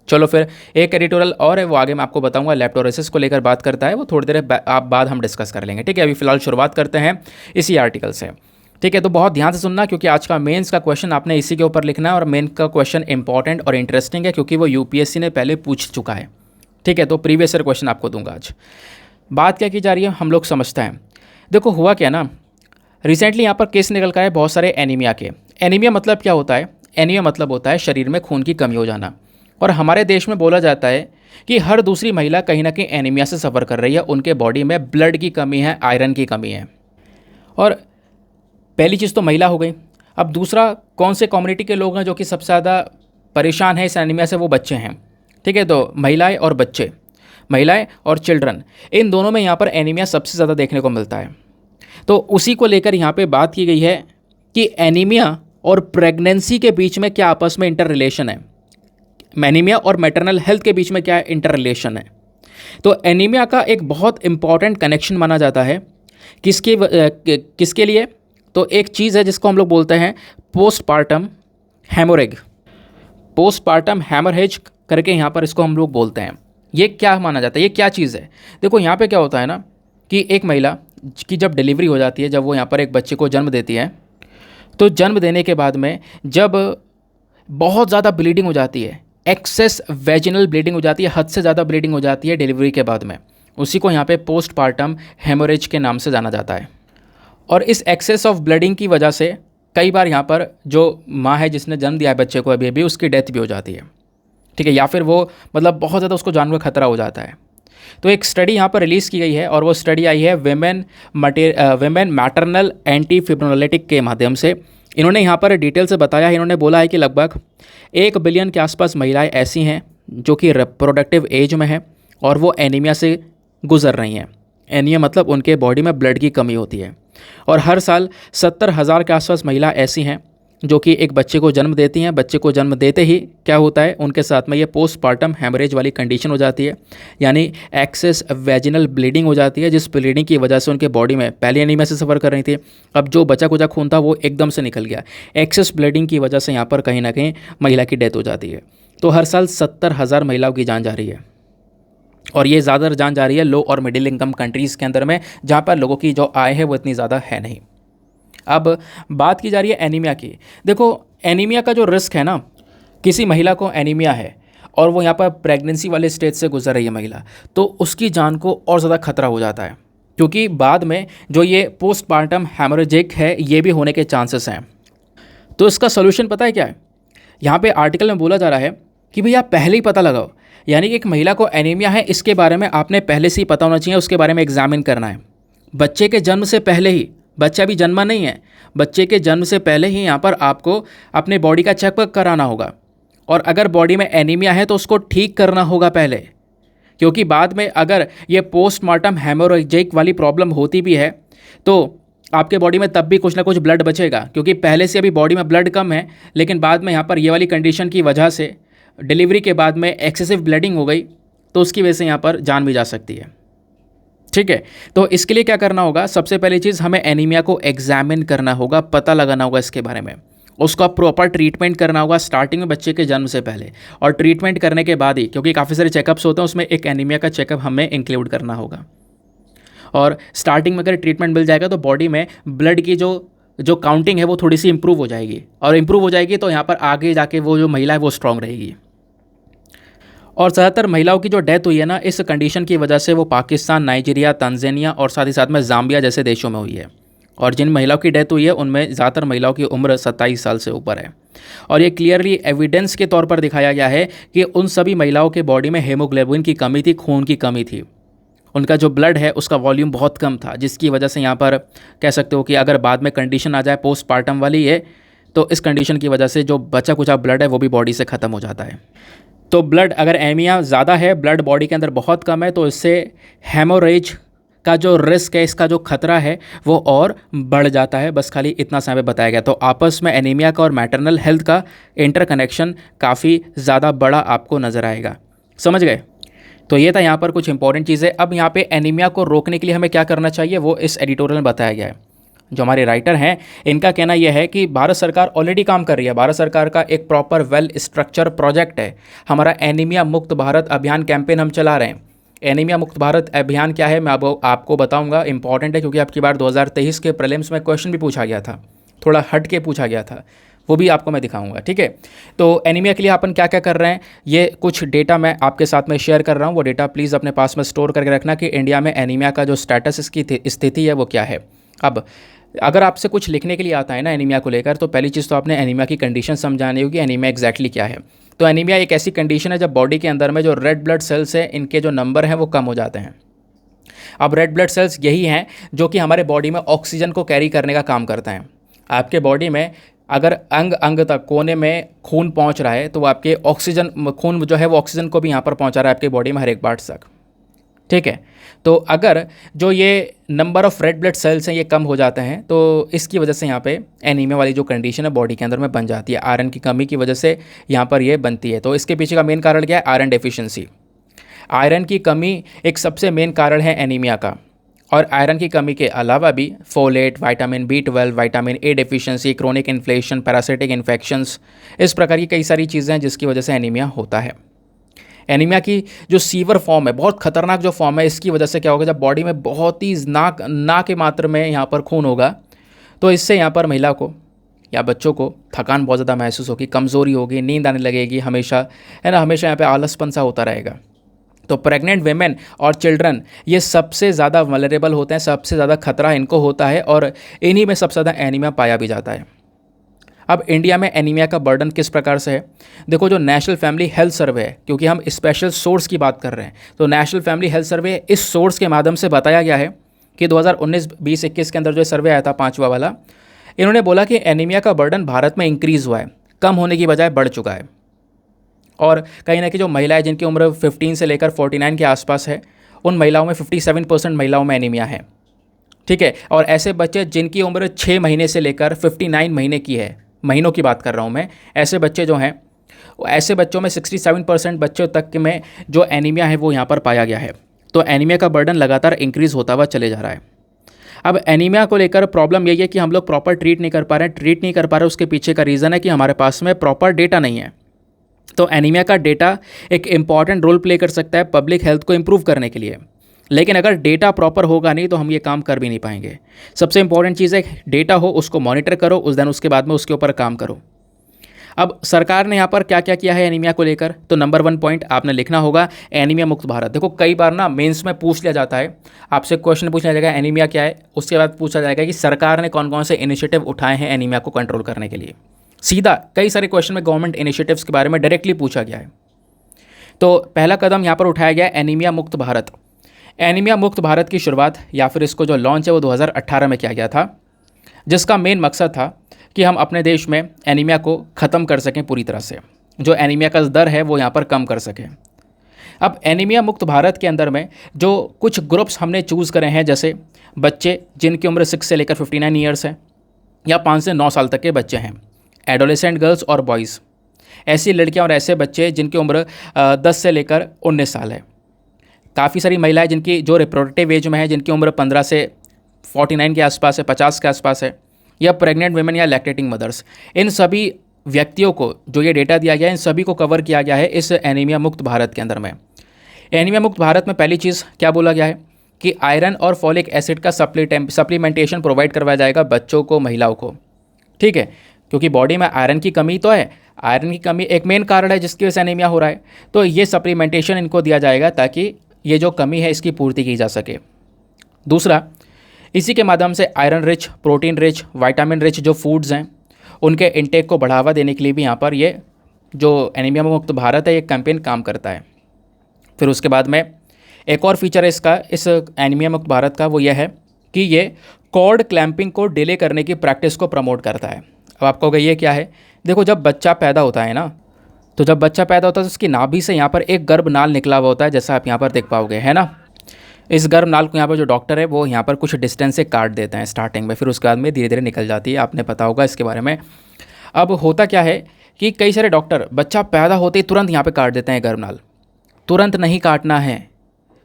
चलो फिर एक एडिटोरियल और है, वो आगे मैं आपको बताऊंगा, लेप्टोरेसिस को लेकर बात करता है, वो थोड़ी देर बाद हम डिस्कस कर लेंगे। ठीक है, अभी फिलहाल शुरुआत करते हैं इसी आर्टिकल से। ठीक है, तो बहुत ध्यान से सुनना क्योंकि आज का मेंस का क्वेश्चन आपने इसी के ऊपर लिखना है और मेन का क्वेश्चन इंपॉर्टेंट और इंटरेस्टिंग है क्योंकि वो यूपीएससी ने पहले पूछ चुका है। ठीक है, तो प्रीवियस ईयर क्वेश्चन आपको दूंगा आज। बात क्या की जा रही है हम लोग समझते हैं। देखो हुआ क्या ना, रिसेंटली यहाँ पर केस निकल का है बहुत सारे एनीमिया के। एनीमिया मतलब क्या होता है, एनीमिया मतलब होता है शरीर में खून की कमी हो जाना। और हमारे देश में बोला जाता है कि हर दूसरी महिला कहीं ना कहीं एनीमिया से सफ़र कर रही है, उनके बॉडी में ब्लड की कमी है, आयरन की कमी है। और पहली चीज़ तो महिला हो गई। अब दूसरा कौन से कम्युनिटी के लोग हैं जो कि सबसे ज़्यादा परेशान है इस एनीमिया से, वो बच्चे हैं। ठीक है, तो महिलाएं और बच्चे, महिलाएं और चिल्ड्रन, इन दोनों में यहाँ पर एनीमिया सबसे ज़्यादा देखने को मिलता है। तो उसी को लेकर यहाँ पे बात की गई है कि एनीमिया और प्रेगनेंसी के बीच में क्या आपस में इंटर रिलेशन है, एनीमिया और मैटरनल हेल्थ के बीच में क्या इंटर रिलेशन है। तो एनीमिया का एक बहुत इंपॉर्टेंट कनेक्शन माना जाता है किसके लिए, तो एक चीज़ है जिसको हम लोग बोलते हैं पोस्टपार्टम हेमोरेज। पोस्टपार्टम हेमोरेज करके यहाँ पर इसको हम लोग बोलते हैं। ये क्या माना जाता है, ये क्या चीज़ है। देखो यहाँ पे क्या होता है ना कि एक महिला की जब डिलीवरी हो जाती है, जब वो यहाँ पर एक बच्चे को जन्म देती है, तो जन्म देने के बाद में जब बहुत ज़्यादा ब्लीडिंग हो जाती है, एक्सेस वेजिनल ब्लीडिंग हो जाती है, हद से ज़्यादा ब्लीडिंग हो जाती है डिलीवरी के बाद में, उसी को यहाँ पे पोस्टपार्टम हेमोरेज के नाम से जाना जाता है। और इस एक्सेस ऑफ ब्लीडिंग की वजह से कई बार यहाँ पर जो माँ है जिसने जन्म दिया है बच्चे को अभी उसकी डेथ भी हो जाती है। ठीक है, या फिर वो मतलब बहुत ज़्यादा उसको जानवर खतरा हो जाता है। तो एक स्टडी यहाँ पर रिलीज़ की गई है और वो स्टडी आई है विमेन मैटरनल एंटी फिब्रोनोलिटिक के माध्यम से। इन्होंने यहाँ पर डिटेल से बताया है, इन्होंने बोला है कि लगभग 1 बिलियन के आसपास महिलाएं ऐसी हैं जो कि रिप्रोडक्टिव एज में हैं और वो एनीमिया से गुजर रही हैं। एनीमिया मतलब उनके बॉडी में ब्लड की कमी होती है। और हर साल 70,000 के आसपास महिला ऐसी हैं जो कि एक बच्चे को जन्म देती हैं। बच्चे को जन्म देते ही क्या होता है, उनके साथ में ये पोस्टपार्टम हेमरेज वाली कंडीशन हो जाती है, यानी एक्सेस वेजिनल ब्लीडिंग हो जाती है, जिस ब्लीडिंग की वजह से उनके बॉडी में पहले एनीमिया से सफ़र कर रही थी, अब जो बचा कुचा खून था वो एकदम से निकल गया। एक्सेस ब्लीडिंग की वजह से यहाँ पर कहीं ना कहीं महिला की डेथ हो जाती है। तो हर साल 70,000 महिलाओं की जान जा रही है और ये ज़्यादा जान जा रही है लो और मिडिल इनकम कंट्रीज़ के अंदर में, जहाँ पर लोगों की जो आय है वो इतनी ज़्यादा है नहीं। अब बात की जा रही है एनीमिया की। देखो एनीमिया का जो रिस्क है ना, किसी महिला को एनीमिया है और वो यहाँ पर प्रेगनेंसी वाले स्टेज से गुजर रही है महिला, तो उसकी जान को और ज़्यादा खतरा हो जाता है, क्योंकि बाद में जो ये पोस्टपार्टम हेमोरेजिक है ये भी होने के चांसेस हैं। तो इसका सोल्यूशन पता है क्या है, यहाँ पे आर्टिकल में बोला जा रहा है कि भैया पहले ही पता लगाओ, यानी कि एक महिला को एनीमिया है इसके बारे में आपने पहले से ही पता होना चाहिए, उसके बारे में एग्जामिन करना है। बच्चे के जन्म से पहले ही, बच्चा भी जन्मा नहीं है, बच्चे के जन्म से पहले ही यहाँ पर आपको अपने बॉडी का चेकअप कराना होगा। और अगर बॉडी में एनीमिया है तो उसको ठीक करना होगा पहले, क्योंकि बाद में अगर ये पोस्टमार्टम हेमोरेजिक वाली प्रॉब्लम होती भी है तो आपके बॉडी में तब भी कुछ ना कुछ ब्लड बचेगा, क्योंकि पहले से अभी बॉडी में ब्लड कम है, लेकिन बाद में यहाँ पर ये वाली कंडीशन की वजह से डिलीवरी के बाद में एक्सेसिव ब्लीडिंग हो गई, तो उसकी वजह से यहाँ पर जान भी जा सकती है। ठीक है, तो इसके लिए क्या करना होगा, सबसे पहली चीज़ हमें एनीमिया को एग्जामिन करना होगा, पता लगाना होगा इसके बारे में, उसका प्रॉपर ट्रीटमेंट करना होगा स्टार्टिंग में बच्चे के जन्म से पहले, और ट्रीटमेंट करने के बाद ही, क्योंकि काफ़ी सारे चेकअप्स होते हैं, उसमें एक एनीमिया का चेकअप हमें इंक्लूड करना होगा। और स्टार्टिंग में अगर ट्रीटमेंट मिल जाएगा तो बॉडी में ब्लड की जो काउंटिंग है वो थोड़ी सी इंप्रूव हो जाएगी, और इंप्रूव हो जाएगी तो यहाँ पर आगे जाके वो जो महिला है वो स्ट्रांग रहेगी। और ज़्यादातर महिलाओं की जो डेथ हुई है ना इस कंडीशन की वजह से, वो पाकिस्तान, नाइजीरिया, तंजानिया और साथ ही साथ में जाम्बिया जैसे देशों में हुई है। और जिन महिलाओं की डेथ हुई है उनमें ज़्यादातर महिलाओं की उम्र 27 साल से ऊपर है। और ये क्लियरली एविडेंस के तौर पर दिखाया गया है कि उन सभी महिलाओं के बॉडी में हीमोग्लोबिन की कमी थी, खून की कमी थी, उनका जो ब्लड है उसका वॉल्यूम बहुत कम था, जिसकी वजह से यहाँ पर कह सकते हो कि अगर बाद में कंडीशन आ जाए पोस्टमार्टम वाली है, तो इस कंडीशन की वजह से जो बचा कुचा ब्लड है वो भी बॉडी से ख़त्म हो जाता है। तो ब्लड अगर एनीमिया ज़्यादा है, ब्लड बॉडी के अंदर बहुत कम है, तो इससे हेमोरेज का जो रिस्क है, इसका जो खतरा है वो और बढ़ जाता है। बस खाली इतना समय बताया गया। तो आपस में एनीमिया का और मैटरनल हेल्थ का इंटरकनेक्शन काफ़ी ज़्यादा बड़ा आपको नज़र आएगा। समझ गए? तो ये था यहाँ पर कुछ इंपॉर्टेंट चीज़ें। अब यहाँ पे एनीमिया को रोकने के लिए हमें क्या करना चाहिए वो इस एडिटोरियल में बताया गया है। जो हमारे राइटर हैं इनका कहना यह है कि भारत सरकार ऑलरेडी काम कर रही है। भारत सरकार का एक प्रॉपर वेल स्ट्रक्चर प्रोजेक्ट है। हमारा एनीमिया मुक्त भारत अभियान कैंपेन हम चला रहे हैं। एनीमिया मुक्त भारत अभियान क्या है मैं अब आपको बताऊंगा। इंपॉर्टेंट है क्योंकि आपकी बार 2023 के प्रीलिम्स में क्वेश्चन भी पूछा गया था, थोड़ा हट के पूछा गया था, वो भी आपको मैं दिखाऊंगा। ठीक है, तो एनीमिया के लिए अपन क्या क्या कर रहे हैं, ये कुछ डेटा मैं आपके साथ में शेयर कर रहा हूँ। वो डेटा प्लीज़ अपने पास में स्टोर करके रखना कि इंडिया में एनीमिया का जो स्टेटस, इसकी स्थिति है वो क्या है। अब अगर आपसे कुछ लिखने के लिए आता है ना एनीमिया को लेकर, तो पहली चीज़ तो आपने एनीमिया की कंडीशन समझानी होगी, एनीमिया एग्जैक्टली क्या है। तो एनीमिया एक ऐसी कंडीशन है जब बॉडी के अंदर में जो रेड ब्लड सेल्स है इनके जो नंबर हैं वो कम हो जाते हैं। अब रेड ब्लड सेल्स यही हैं जो कि हमारे बॉडी में ऑक्सीजन को कैरी करने का काम करते हैं। आपके बॉडी में अगर अंग अंग तक कोने में खून पहुंच रहा है तो वो आपके ऑक्सीजन, खून जो है वो ऑक्सीजन को भी यहाँ पर पहुंचा रहा है आपके बॉडी में हर एक पार्ट तक। ठीक है, तो अगर जो ये number of red blood cells हैं ये कम हो जाते हैं तो इसकी वजह से यहाँ पे एनीमिया वाली जो कंडीशन है बॉडी के अंदर में बन जाती है। आयरन की कमी की वजह से यहाँ पर ये बनती है। तो इसके पीछे का मेन कारण क्या है, आयरन डेफिशिएंसी। आयरन की कमी एक सबसे मेन कारण है एनीमिया का। और आयरन की कमी के अलावा भी folate, vitamin B12, vitamin A deficiency, chronic inflation, parasitic infections, इस प्रकार की कई सारी चीज़ें हैं जिसकी वजह से एनीमिया होता है। एनीमिया की जो सीवर फॉर्म है, बहुत खतरनाक जो फॉर्म है, इसकी वजह से क्या होगा, जब बॉडी में बहुत ही ना के मात्रा में यहाँ पर खून होगा तो इससे यहाँ पर महिला को या बच्चों को थकान बहुत ज़्यादा महसूस होगी, कमज़ोरी होगी, नींद आने लगेगी, हमेशा है ना, हमेशा यहाँ पे आलसपन सा होता रहेगा। तो प्रेग्नेंट वेमेन और चिल्ड्रन ये सबसे ज़्यादा वल्नरेबल होते हैं, सबसे ज़्यादा खतरा इनको होता है और इन्हीं में सबसे ज़्यादा एनीमिया पाया भी जाता है। अब इंडिया में एनीमिया का बर्डन किस प्रकार से है, देखो जो नेशनल फैमिली हेल्थ सर्वे है, क्योंकि हम स्पेशल सोर्स की बात कर रहे हैं, तो नेशनल फैमिली हेल्थ सर्वे इस सोर्स के माध्यम से बताया गया है कि 2019-20-21 के अंदर जो सर्वे आया था 5वां वाला, इन्होंने बोला कि एनीमिया का बर्डन भारत में इंक्रीज़ हुआ है, कम होने की बजाय बढ़ चुका है। और कहीं ना कहीं जो महिलाएं जिनकी उम्र 15 से लेकर 49 के आसपास है, उन महिलाओं में 57% महिलाओं में एनीमिया है। ठीक है, और ऐसे बच्चे जिनकी उम्र 6 महीने से लेकर 59 महीने की है, महीनों की बात कर रहा हूँ मैं, ऐसे बच्चे जो हैं, ऐसे बच्चों में 67% बच्चों तक में जो एनीमिया है वो यहाँ पर पाया गया है। तो एनीमिया का बर्डन लगातार इंक्रीज़ होता हुआ चले जा रहा है। अब एनीमिया को लेकर प्रॉब्लम यही है कि हम लोग प्रॉपर ट्रीट नहीं कर पा रहे हैं। उसके पीछे का रीज़न है कि हमारे पास में प्रॉपर डेटा नहीं है। तो एनीमिया का डेटा एक इम्पॉर्टेंट रोल प्ले कर सकता है पब्लिक हेल्थ को इम्प्रूव करने के लिए, लेकिन अगर डेटा प्रॉपर होगा नहीं तो हम ये काम कर भी नहीं पाएंगे। सबसे इंपॉर्टेंट चीज़ है डेटा हो, उसको मॉनिटर करो, उसके बाद में उसके ऊपर काम करो। अब सरकार ने यहाँ पर क्या क्या किया है एनीमिया को लेकर, तो नंबर 1 पॉइंट आपने लिखना होगा एनीमिया मुक्त भारत। देखो कई बार ना मेंस में पूछ लिया जाता है, आपसे क्वेश्चन पूछा जाएगा एनीमिया क्या है, उसके बाद पूछा जाएगा कि सरकार ने कौन कौन से इनिशिएटिव उठाए हैं एनीमिया को कंट्रोल करने के लिए। सीधा कई सारे क्वेश्चन में गवर्नमेंट इनिशिएटिव्स के बारे में डायरेक्टली पूछा गया है। तो पहला कदम यहाँ पर उठाया गया एनीमिया मुक्त भारत। एनीमिया मुक्त भारत की शुरुआत या फिर इसको जो लॉन्च है वो 2018 में किया गया था, जिसका मेन मकसद था कि हम अपने देश में एनीमिया को ख़त्म कर सकें पूरी तरह से, जो एनीमिया का दर है वो यहाँ पर कम कर सकें। अब एनीमिया मुक्त भारत के अंदर में जो कुछ ग्रुप्स हमने चूज़ करे हैं, जैसे बच्चे जिनकी उम्र 6 से लेकर 59 ईयर्स है या 5 से 9 साल तक के बच्चे हैं, एडोलेसेंट गर्ल्स और बॉयज़, ऐसी लड़कियां और ऐसे बच्चे जिनकी उम्र 10 से लेकर 19 साल है, काफ़ी सारी महिलाएं जिनकी जो रिप्रोडक्टिव एज में है, जिनकी उम्र 15 से 49 के आसपास है, 50 के आसपास है, या प्रेग्नेंट वुमेन या लैक्टेटिंग मदर्स, इन सभी व्यक्तियों को जो ये डेटा दिया गया है, इन सभी को कवर किया गया है इस एनीमिया मुक्त भारत के अंदर में। एनीमिया मुक्त भारत में पहली चीज़ क्या बोला गया है कि आयरन और फॉलिक एसिड का सप्लीमेंटेशन प्रोवाइड करवाया जाएगा बच्चों को, महिलाओं को। ठीक है, क्योंकि बॉडी में आयरन की कमी तो है, आयरन की कमी एक मेन कारण है जिसकी वजह से एनीमिया हो रहा है, तो ये सप्लीमेंटेशन इनको दिया जाएगा ताकि ये जो कमी है इसकी पूर्ति की जा सके। दूसरा, इसी के माध्यम से iron rich, protein rich, vitamin rich जो फूड्स हैं उनके इंटेक को बढ़ावा देने के लिए भी यहाँ पर ये जो एनीमिया मुक्त भारत है ये कैंपेन काम करता है। फिर उसके बाद में एक और फीचर है इसका, इस एनीमिया मुक्त भारत का, वो यह है कि ये कॉर्ड क्लैंपिंग को डिले करने की प्रैक्टिस को प्रमोट करता है। अब आपको कहोगे ये क्या है? देखो, जब बच्चा पैदा होता है ना, तो जब बच्चा पैदा होता है तो उसकी नाभि से यहाँ पर एक गर्भनाल निकला हुआ होता है, जैसा आप यहाँ पर देख पाओगे, है ना। इस गर्भनाल को यहाँ पर जो डॉक्टर है वो यहाँ पर कुछ डिस्टेंस से काट देते हैं स्टार्टिंग में, फिर उसके बाद में धीरे धीरे निकल जाती है, आपने पता होगा इसके बारे में। अब होता क्या है कि कई सारे डॉक्टर बच्चा पैदा होते ही तुरंत यहाँ पे काट देते हैं गर्भनाल। तुरंत नहीं काटना है,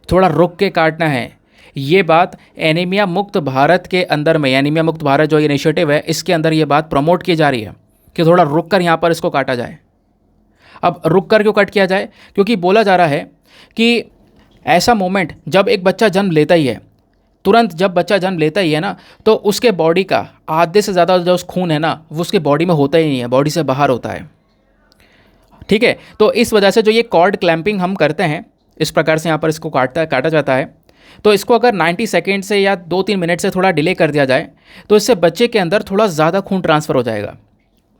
थोड़ा रुक के काटना है। ये बात एनीमिया मुक्त भारत के अंदर में, एनीमिया मुक्त भारत जो इनिशिएटिव है इसके अंदर ये बात प्रमोट की जा रही है कि थोड़ा रुक कर यहाँ पर इसको काटा जाए। अब रुक कर क्यों कट किया जाए? क्योंकि बोला जा रहा है कि ऐसा मोमेंट जब एक बच्चा जन्म लेता ही है, तुरंत जब बच्चा जन्म लेता ही है ना, तो उसके बॉडी का आधे से ज़्यादा जो खून है ना वो उसके बॉडी में होता ही नहीं है, बॉडी से बाहर होता है। ठीक है, तो इस वजह से जो ये कॉर्ड क्लैंपिंग हम करते हैं, इस प्रकार से यहाँ पर इसको काटा जाता है, तो इसको अगर 90 सेकेंड से या 2-3 मिनट से थोड़ा डिले कर दिया जाए तो इससे बच्चे के अंदर थोड़ा ज़्यादा खून ट्रांसफ़र हो जाएगा।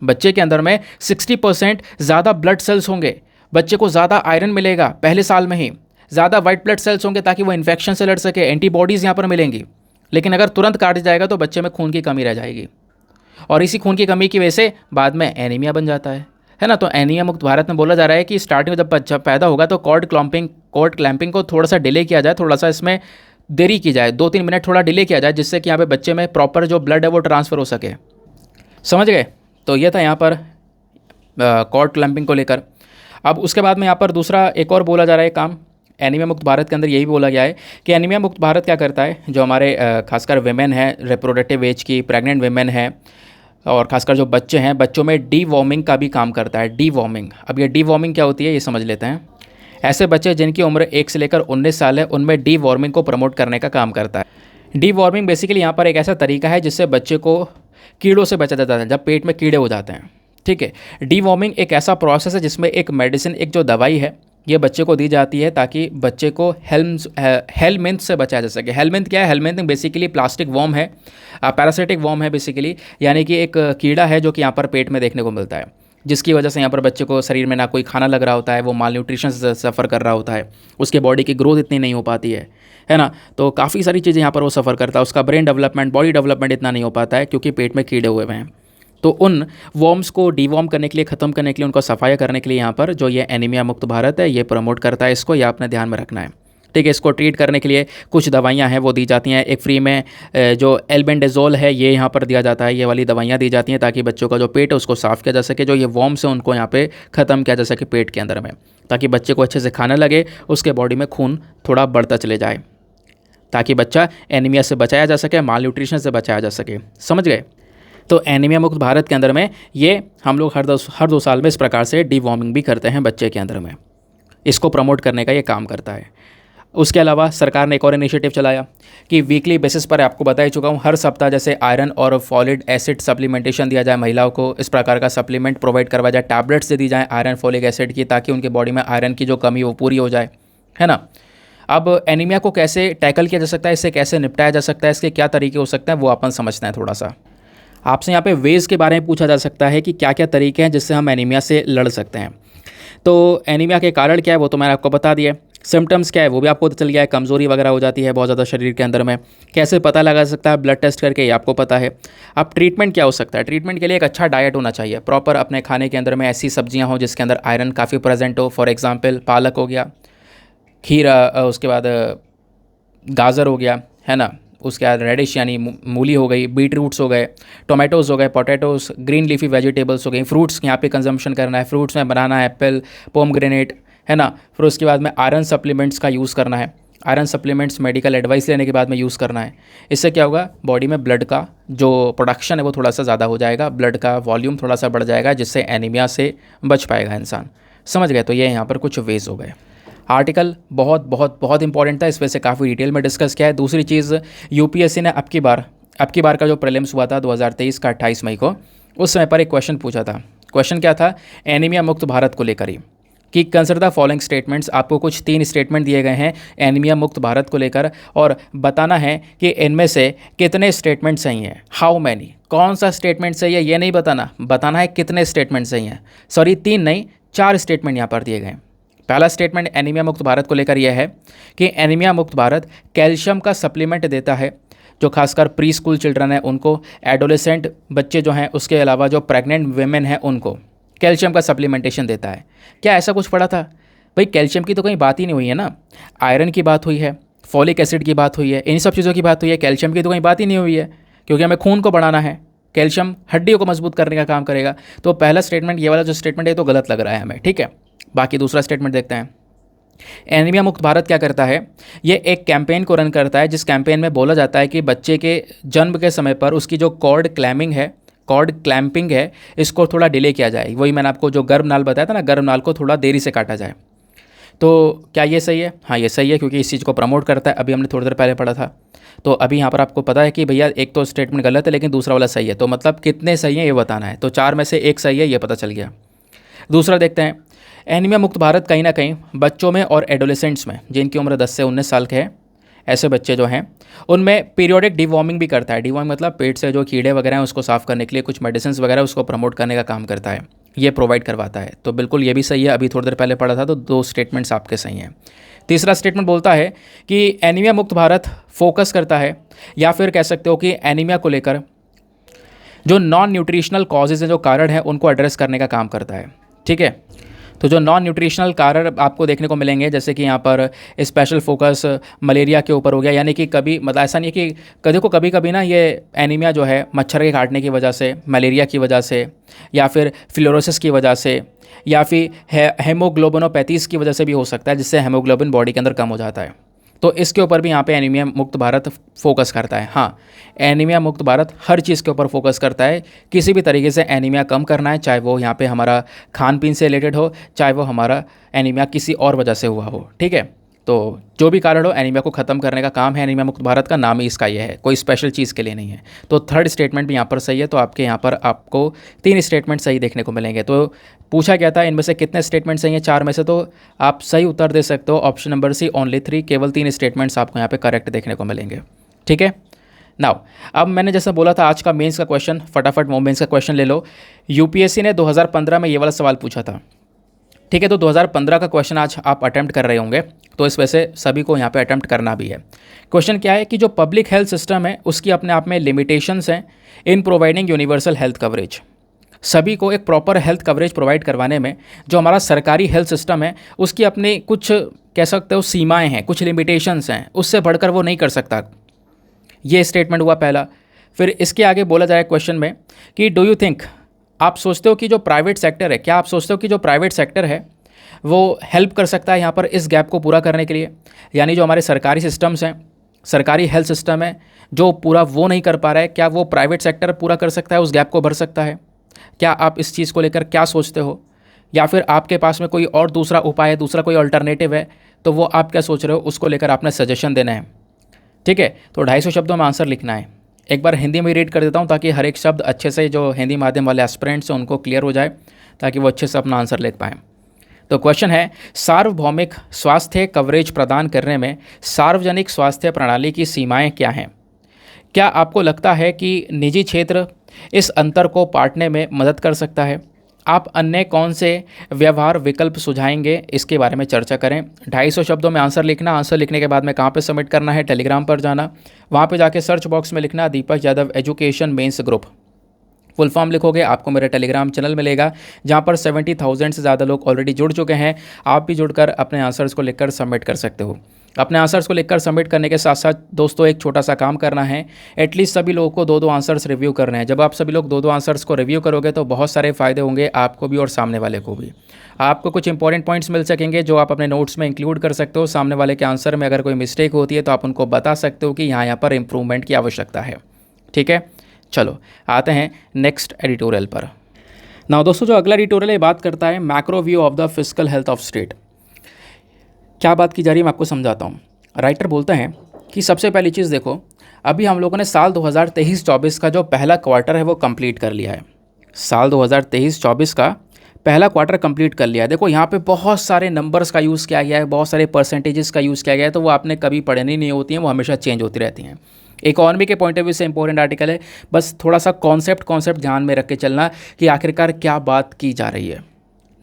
बच्चे के अंदर में 60% ज़्यादा ब्लड सेल्स होंगे, बच्चे को ज़्यादा आयरन मिलेगा पहले साल में ही, ज़्यादा वाइट ब्लड सेल्स होंगे ताकि वो इन्फेक्शन से लड़ सके, एंटीबॉडीज़ यहाँ पर मिलेंगी। लेकिन अगर तुरंत काट जाएगा तो बच्चे में खून की कमी रह जाएगी, और इसी खून की कमी की वजह से बाद में एनीमिया बन जाता है ना। तो एनीमिया मुक्त भारत में बोला जा रहा है कि स्टार्टिंग में जब बच्चा पैदा होगा तो कॉर्ड क्लैंपिंग को थोड़ा सा डिले किया जाए, थोड़ा सा इसमें देरी की जाए, 2-3 मिनट थोड़ा डिले किया जाए, जिससे कि यहाँ पे बच्चे में प्रॉपर जो ब्लड है वो ट्रांसफ़र हो सके। समझ गए? तो ये था यहाँ पर कॉर्ड क्लैंपिंग को लेकर। अब उसके बाद में यहाँ पर दूसरा एक और बोला जा रहा है काम एनीमिया मुक्त भारत के अंदर, यही बोला गया है कि एनीमिया मुक्त भारत क्या करता है, जो हमारे खासकर वेमेन है, रिप्रोडक्टिव एज की प्रेग्नेंट वेमेन है, और खासकर जो बच्चे हैं, बच्चों में डीवॉर्मिंग का भी काम करता है। डीवॉर्मिंग, अब ये डीवॉर्मिंग क्या होती है ये समझ लेते हैं। ऐसे बच्चे जिनकी उम्र 1 से लेकर 19 साल है उनमें डीवॉर्मिंग को प्रमोट करने का काम करता है। डीवॉर्मिंग बेसिकली यहाँ पर एक ऐसा तरीका है जिससे बच्चे को कीड़ों से बचा जाता है, जब पेट में कीड़े हो जाते हैं। ठीक है, डीवॉर्मिंग एक ऐसा प्रोसेस है जिसमें एक मेडिसिन, एक जो दवाई है, ये बच्चे को दी जाती है ताकि बच्चे को हेलमिंथ से बचाया जा सके। हेलमिंथ क्या है? हेलमिंथ बेसिकली प्लास्टिक वॉर्म है, पैरासिटिक वॉर्म है बेसिकली, यानी कि एक कीड़ा है जो कि यहाँ पर पेट में देखने को मिलता है, जिसकी वजह से यहाँ पर बच्चे को शरीर में ना कोई खाना लग रहा होता है, वो माल न्यूट्रिशन से सफ़र कर रहा होता है, उसके बॉडी की ग्रोथ इतनी नहीं हो पाती है ना। तो काफ़ी सारी चीज़ें यहाँ पर वो सफ़र करता है, उसका ब्रेन डेवलपमेंट, बॉडी डेवलपमेंट इतना नहीं हो पाता है क्योंकि पेट में कीड़े हुए हैं। तो उन वॉर्म्स को डीवॉर्म करने के लिए, ख़त्म करने के लिए, उनको सफाई करने के लिए यहाँ पर जो ये एनीमिया मुक्त भारत है ये प्रमोट करता है। इसको ये आपने ध्यान में रखना है। ठीक है, इसको ट्रीट करने के लिए कुछ दवाइयाँ हैं वो दी जाती हैं। एक फ्री में जो एल्बेंडाजोल है ये यहाँ पर दिया जाता है, ये वाली दवाइयाँ दी जाती हैं ताकि बच्चों का जो पेट है उसको साफ़ किया जा सके, जो ये वॉर्म्स हैं उनको यहाँ पे ख़त्म किया जा सके पेट के अंदर में, ताकि बच्चे को अच्छे से खाना लगे, उसके बॉडी में खून थोड़ा बढ़ता चले जाए, ताकि बच्चा एनीमिया से बचाया जा सके, माल न्यूट्रिशन से बचाया जा सके। समझ गए? तो एनीमिया मुक्त भारत के अंदर में ये हम लोग हर 2 साल में इस प्रकार से डीवॉर्मिंग भी करते हैं बच्चे के अंदर में, इसको प्रमोट करने का ये काम करता है। उसके अलावा सरकार ने एक और इनिशिएटिव चलाया कि वीकली बेसिस पर, आपको बता ही चुका हूँ, हर सप्ताह जैसे आयरन और फॉलिक एसिड सप्लीमेंटेशन दिया जाए महिलाओं को, इस प्रकार का सप्लीमेंट प्रोवाइड करवाया जाए, टैबलेट्स दे दी जाए आयरन फॉलिक एसिड की, ताकि उनके बॉडी में आयरन की जो कमी वो पूरी हो जाए, है ना। अब एनीमिया को कैसे टैकल किया जा सकता है, इससे कैसे निपटाया जा सकता है, इसके क्या तरीके हो सकते हैं वो अपन समझते हैं थोड़ा सा। आपसे यहाँ पे वेज के बारे में पूछा जा सकता है कि क्या क्या तरीके हैं जिससे हम एनीमिया से लड़ सकते हैं। तो एनीमिया के कारण क्या है वो तो मैंने आपको बता दिया। सिम्टम्स क्या है वो भी आपको पता चल गया है, कमज़ोरी वगैरह हो जाती है बहुत ज़्यादा शरीर के अंदर में। कैसे पता लगा सकता है? ब्लड टेस्ट करके, ये आपको पता है। अब ट्रीटमेंट क्या हो सकता है? ट्रीटमेंट के लिए एक अच्छा डाइट होना चाहिए, प्रॉपर अपने खाने के अंदर में ऐसी सब्जियाँ हों जिसके अंदर आयरन काफ़ी प्रेजेंट हो। फॉर एग्जाम्पल पालक हो गया, खीरा, उसके बाद गाजर हो गया, है ना, उसके बाद रेडिश यानी मूली हो गई, बीट रूट्स हो गए, टोमेटोज़ हो गए, पोटैटोज़, ग्रीन लीफी वेजिटेबल्स हो गई, फ्रूट्स यहाँ पे कंजम्पशन करना है, फ्रूट्स में बनाना एप्पल, पोमग्रेनेट, है ना। फिर उसके बाद में आयरन सप्लीमेंट्स का यूज़ करना है, आयरन सप्लीमेंट्स मेडिकल एडवाइस लेने के बाद में यूज़ करना है। इससे क्या होगा, बॉडी में ब्लड का जो प्रोडक्शन है वो थोड़ा सा ज़्यादा हो जाएगा, ब्लड का वॉल्यूम थोड़ा सा बढ़ जाएगा, जिससे एनीमिया से बच पाएगा इंसान। समझ गए। तो ये यहाँ पर कुछ वेज हो गए। आर्टिकल बहुत बहुत बहुत इंपॉर्टेंट था, इस वजह से काफ़ी डिटेल में डिस्कस किया है। दूसरी चीज़, यूपीएससी ने अब की बार का जो प्रीलिम्स हुआ था 2023 का 28 मई को, उस समय पर एक क्वेश्चन पूछा था। क्वेश्चन क्या था, एनीमिया मुक्त भारत को लेकर ही, कि कंसिडर द फॉलोइंग स्टेटमेंट्स। आपको कुछ 3 स्टेटमेंट दिए गए हैं एनीमिया मुक्त भारत को लेकर, और बताना है कि इनमें से कितने स्टेटमेंट सही हैं। हाउ मैनी, कौन सा स्टेटमेंट सही है ये नहीं बताना, बताना है कितने स्टेटमेंट सही हैं। सॉरी 3 नहीं, 4 स्टेटमेंट यहाँ पर दिए गए हैं। पहला स्टेटमेंट एनीमिया मुक्त भारत को लेकर यह है कि एनीमिया मुक्त भारत कैल्शियम का सप्लीमेंट देता है, जो खासकर प्री स्कूल चिल्ड्रन है उनको, एडोलेसेंट बच्चे जो हैं, उसके अलावा जो प्रेग्नेंट वेमेन हैं उनको कैल्शियम का सप्लीमेंटेशन देता है। क्या ऐसा कुछ पढ़ा था भाई? कैल्शियम की तो कहीं बात ही नहीं हुई है ना। आयरन की बात हुई है, फॉलिक एसिड की बात हुई है, इन सब चीज़ों की बात हुई है, कैल्शियम की तो कहीं बात ही नहीं हुई है, क्योंकि हमें खून को बढ़ाना है। कैल्शियम हड्डियों को मजबूत करने का काम करेगा। तो पहला स्टेटमेंट, ये वाला जो स्टेटमेंट है तो गलत लग रहा है हमें, ठीक है। बाकी दूसरा स्टेटमेंट देखते हैं। एनीमिया मुक्त भारत क्या करता है, ये एक कैंपेन को रन करता है, जिस कैंपेन में बोला जाता है कि बच्चे के जन्म के समय पर उसकी जो कॉर्ड क्लैंपिंग है, इसको थोड़ा डिले किया जाए। वही मैंने आपको जो गर्भनाल बताया था ना, गर्भनाल को थोड़ा देरी से काटा जाए। तो क्या ये सही है? हाँ, ये सही है, क्योंकि इस चीज़ को प्रमोट करता है। अभी हमने थोड़ी देर पहले पढ़ा था। तो अभी यहाँ पर आपको पता है कि भैया एक तो स्टेटमेंट गलत है लेकिन दूसरा वाला सही है, तो मतलब कितने सही हैं ये बताना है। तो 4 में से 1 सही है, ये पता चल गया। दूसरा देखते हैं, एनीमिया मुक्त भारत कहीं ना कहीं बच्चों में और एडोलेसेंट्स में, जिनकी उम्र 10 से 19 साल के हैं, ऐसे बच्चे जो हैं उनमें पीरियोडिक डिवॉर्मिंग भी करता है। डिवॉर्मिंग मतलब पेट से जो कीड़े वगैरह हैं उसको साफ़ करने के लिए कुछ मेडिसिन वगैरह उसको प्रमोट करने का काम करता है, ये प्रोवाइड करवाता है। तो बिल्कुल ये भी सही है, अभी थोड़ी देर पहले पढ़ा था, तो 2 स्टेटमेंट्स आपके सही हैं। तीसरा स्टेटमेंट बोलता है कि एनीमिया मुक्त भारत फोकस करता है, या फिर कह सकते हो कि एनीमिया को लेकर जो नॉन न्यूट्रिशनल कॉजेज़ हैं, जो कारण हैं, उनको एड्रेस करने का काम करता है, ठीक है। तो जो नॉन न्यूट्रिशनल कारण आपको देखने को मिलेंगे, जैसे कि यहाँ पर स्पेशल फोकस मलेरिया के ऊपर हो गया, यानी कि कभी मतलब ऐसा नहीं है कि देखो कभी कभी ना ये एनीमिया जो है मच्छर के काटने की वजह से, मलेरिया की वजह से, या फिर फ्लोरोसिस की वजह से, या फिर हेमोग्लोबिनोपैथीज़ की वजह से भी हो सकता है, जिससे हेमोग्लोबिन बॉडी के अंदर कम हो जाता है। तो इसके ऊपर भी यहाँ पे एनीमिया मुक्त भारत फोकस करता है। हाँ, एनीमिया मुक्त भारत हर चीज़ के ऊपर फोकस करता है। किसी भी तरीके से एनीमिया कम करना है, चाहे वो यहाँ पे हमारा खान पीन से रिलेटेड हो, चाहे वो हमारा एनीमिया किसी और वजह से हुआ हो, ठीक है। तो जो भी कारण हो, एनीमिया को ख़त्म करने का काम है एनीमिया मुक्त भारत का, नाम ही इसका ये है, कोई स्पेशल चीज़ के लिए नहीं है। तो थर्ड स्टेटमेंट भी यहाँ पर सही है। तो आपके यहाँ पर आपको 3 स्टेटमेंट सही देखने को मिलेंगे। तो पूछा गया था इनमें से कितने स्टेटमेंट सही हैं 4 में से, तो आप सही उत्तर दे सकते हो ऑप्शन नंबर सी, ओनली 3। केवल 3 स्टेटमेंट्स आपको यहाँ पे करेक्ट देखने को मिलेंगे, ठीक है। नाउ अब मैंने जैसा बोला था, आज का मेंस का क्वेश्चन, फटाफट वो मेंस का क्वेश्चन ले लो। यूपीएससी ने 2015 में ये वाला सवाल पूछा था, ठीक है। तो 2015 का क्वेश्चन आज आप अटेम्प्ट कर रहे होंगे, तो इस वजह से सभी को यहाँ पे अटेम्प्ट करना भी है। क्वेश्चन क्या है कि जो पब्लिक हेल्थ सिस्टम है उसकी अपने आप में लिमिटेशंस हैं in providing universal health coverage. सभी को एक प्रॉपर हेल्थ कवरेज प्रोवाइड करवाने में जो हमारा सरकारी हेल्थ सिस्टम है उसकी अपनी कुछ कह सकते हो सीमाएँ हैं, कुछ लिमिटेशंस हैं, उससे बढ़कर वो नहीं कर सकता। ये स्टेटमेंट हुआ पहला। फिर इसके आगे बोला जाए क्वेश्चन में कि डू यू थिंक, आप सोचते हो कि जो प्राइवेट सेक्टर है, क्या आप सोचते हो कि जो प्राइवेट सेक्टर है वो हेल्प कर सकता है यहाँ पर इस गैप को पूरा करने के लिए? यानी जो हमारे सरकारी सिस्टम्स हैं, सरकारी हेल्थ सिस्टम है, जो पूरा वो नहीं कर पा रहा है, क्या वो प्राइवेट सेक्टर पूरा कर सकता है, उस गैप को भर सकता है? क्या आप इस चीज़ को लेकर क्या सोचते हो? या फिर आपके पास में कोई और दूसरा उपाय है, दूसरा कोई अल्टरनेटिव है, तो वो आप क्या सोच रहे हो, उसको लेकर आपने सजेशन देना है, ठीक है। तो 250 शब्दों में आंसर लिखना है। एक बार हिंदी में रीड कर देता हूँ ताकि हर एक शब्द अच्छे से जो हिंदी माध्यम वाले एस्पिरेंट्स हैं उनको क्लियर हो जाए, ताकि वो अच्छे से अपना आंसर लिख पाएँ। तो क्वेश्चन है, सार्वभौमिक स्वास्थ्य कवरेज प्रदान करने में सार्वजनिक स्वास्थ्य प्रणाली की सीमाएं क्या हैं? क्या आपको लगता है कि निजी क्षेत्र इस अंतर को पाटने में मदद कर सकता है? आप अन्य कौन से व्यवहार विकल्प सुझाएंगे, इसके बारे में चर्चा करें। 250 शब्दों में आंसर लिखना। आंसर लिखने के बाद में कहाँ पे सबमिट करना है, टेलीग्राम पर जाना, वहाँ पे जाके सर्च बॉक्स में लिखना Deepak Yadav education mains group, full form लिखोगे, आपको मेरा टेलीग्राम चैनल मिलेगा जहाँ पर 70,000 से ज़्यादा लोग ऑलरेडी जुड़ चुके हैं। आप भी जुड़कर अपने आंसर्स को लिखकर सबमिट कर सकते हो। अपने आंसर्स को लिखकर सबमिट करने के साथ साथ दोस्तों एक छोटा सा काम करना है, एटलीस्ट सभी लोगों को दो दो आंसर्स रिव्यू करने हैं। जब आप सभी लोग दो दो आंसर्स को रिव्यू करोगे तो बहुत सारे फ़ायदे होंगे आपको भी और सामने वाले को भी। आपको कुछ इंपॉर्टेंट पॉइंट्स मिल सकेंगे जो आप अपने नोट्स में इंक्लूड कर सकते हो। सामने वाले के आंसर में अगर कोई मिस्टेक होती है तो आप उनको बता सकते हो कि यहाँ पर इंप्रूवमेंट की आवश्यकता है। ठीक है, चलो आते हैं नेक्स्ट एडिटोरियल पर। नाउ दोस्तों, जो अगला एडिटोरियल है बात करता है macro view of the fiscal health of state. क्या बात की जा रही है मैं आपको समझाता हूँ। राइटर बोलते हैं कि सबसे पहली चीज़ देखो, अभी हम लोगों ने साल 2023-24 का जो पहला क्वार्टर है वो कंप्लीट कर लिया है। साल 2023-24 का पहला क्वार्टर कंप्लीट कर लिया है। देखो यहाँ पे बहुत सारे नंबर्स का यूज़ किया गया है, बहुत सारे परसेंटेजेस का यूज़ किया गया है, तो वो आपने कभी पढ़नी नहीं होती हैं, वो हमेशा चेंज होती रहती हैं। इकॉनमी के पॉइंट ऑफ व्यू से इंपॉर्टेंट आर्टिकल है, बस थोड़ा सा कॉन्सेप्ट ध्यान में रख के चलना कि आखिरकार क्या बात की जा रही है।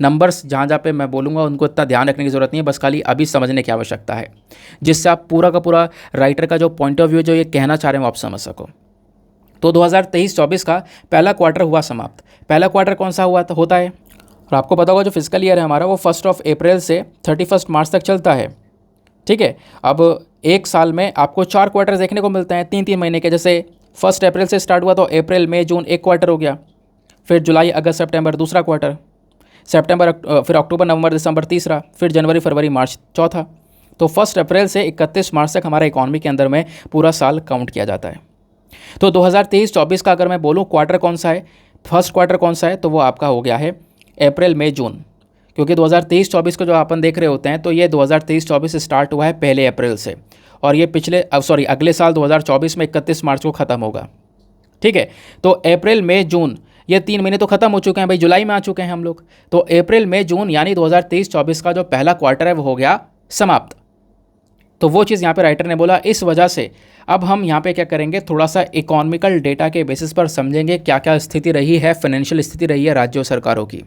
नंबर्स जहाँ पे मैं बोलूँगा उनको इतना ध्यान रखने की ज़रूरत नहीं है, बस खाली अभी समझने की आवश्यकता है, जिससे आप पूरा का पूरा राइटर का जो पॉइंट ऑफ व्यू जो ये कहना चाह रहे हैं वो आप समझ सको। तो 2023-24 का पहला क्वार्टर हुआ समाप्त। पहला क्वार्टर कौन सा होता है, और आपको पता होगा जो फिजिकल ईयर है हमारा वो 1 अप्रैल से 31 मार्च तक चलता है। ठीक है, अब एक साल में आपको 4 क्वार्टर देखने को मिलते हैं 3-3 महीने के। जैसे 1 अप्रैल से स्टार्ट हुआ तो अप्रैल मई जून एक क्वार्टर हो गया, फिर जुलाई अगस्त सितंबर दूसरा क्वार्टर, फिर अक्टूबर नवंबर दिसंबर तीसरा, फिर जनवरी फरवरी मार्च चौथा। तो 1 अप्रैल से 31 मार्च तक हमारा इकॉनमी के अंदर में पूरा साल काउंट किया जाता है। तो 2023-24 का अगर मैं बोलूँ क्वार्टर कौन सा है, फर्स्ट क्वार्टर कौन सा है, तो वो आपका हो गया है अप्रैल मई जून, क्योंकि 2023-24 को जो अपन देख रहे होते हैं तो ये 2023-24 स्टार्ट हुआ है 1 अप्रैल से, और ये अगले साल 2024 में 31 मार्च को ख़त्म होगा। ठीक है, तो अप्रैल मई जून ये 3 महीने तो खत्म हो चुके हैं भाई, जुलाई में आ चुके हैं हम लोग। तो अप्रैल मई जून यानी 2023-24 का जो पहला क्वार्टर है वो हो गया समाप्त। तो वो चीज़ यहाँ पे राइटर ने बोला, इस वजह से अब हम यहाँ पे क्या करेंगे, थोड़ा सा इकोनॉमिकल डेटा के बेसिस पर समझेंगे क्या क्या स्थिति रही है, फाइनेंशियल स्थिति रही है राज्यों सरकारों की।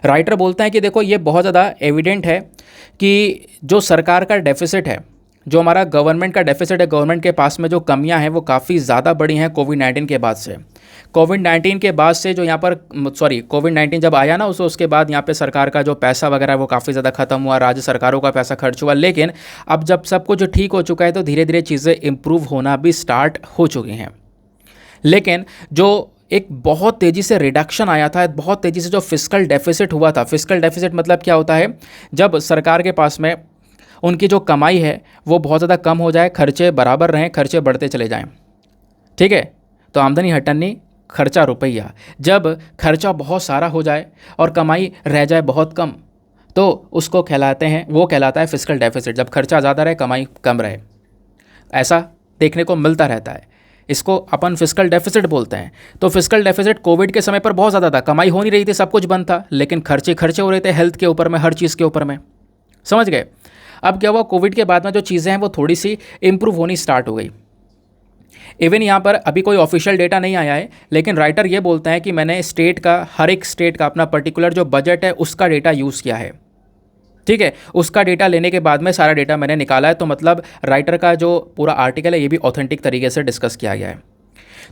राइटर बोलते हैं कि देखो ये बहुत ज़्यादा एविडेंट है कि जो सरकार का डेफिसिट है, जो हमारा गवर्नमेंट का डेफिसिट है, गवर्नमेंट के पास में जो कमियां हैं वो काफ़ी ज़्यादा बड़ी हैं कोविड-19 के बाद से। कोविड-19 के बाद से जो यहाँ पर कोविड-19 जब आया ना उसके बाद यहाँ पे सरकार का जो पैसा वगैरह है वो काफ़ी ज़्यादा खत्म हुआ, राज्य सरकारों का पैसा खर्च हुआ। लेकिन अब जब सब कुछ ठीक हो चुका है तो धीरे धीरे चीज़ें इम्प्रूव होना भी स्टार्ट हो चुकी हैं। लेकिन जो एक बहुत तेज़ी से रिडक्शन आया था, बहुत तेज़ी से जो फिस्कल डेफिसिट हुआ था, फिस्कल डेफिसिट मतलब क्या होता है, जब सरकार के पास में उनकी जो कमाई है वो बहुत ज़्यादा कम हो जाए, खर्चे बराबर रहें, खर्चे बढ़ते चले जाएं। ठीक है, तो आमदनी हटनी खर्चा रुपया। जब खर्चा बहुत सारा हो जाए और कमाई रह जाए बहुत कम तो उसको कहलाता है फिस्कल डेफिसिट। जब खर्चा ज़्यादा रहे कमाई कम रहे, ऐसा देखने को मिलता रहता है, इसको अपन फिस्कल डेफिसिट बोलते हैं। तो फिस्कल डेफिसिट कोविड के समय पर बहुत ज़्यादा था, कमाई हो नहीं रही थी, सब कुछ बंद था, लेकिन खर्चे हो रहे थे हेल्थ के ऊपर में, हर चीज़ के ऊपर में। समझ गए। अब क्या हुआ, कोविड के बाद में जो चीज़ें हैं वो थोड़ी सी इंप्रूव होनी स्टार्ट हो गई। इवन यहाँ पर अभी कोई ऑफिशियल डेटा नहीं आया है, लेकिन राइटर ये बोलते हैं कि मैंने हर एक स्टेट का अपना पर्टिकुलर जो बजट है उसका डेटा यूज़ किया है। ठीक है, उसका डेटा लेने के बाद में सारा डेटा मैंने निकाला है। तो मतलब राइटर का जो पूरा आर्टिकल है ये भी ऑथेंटिक तरीके से डिस्कस किया गया है।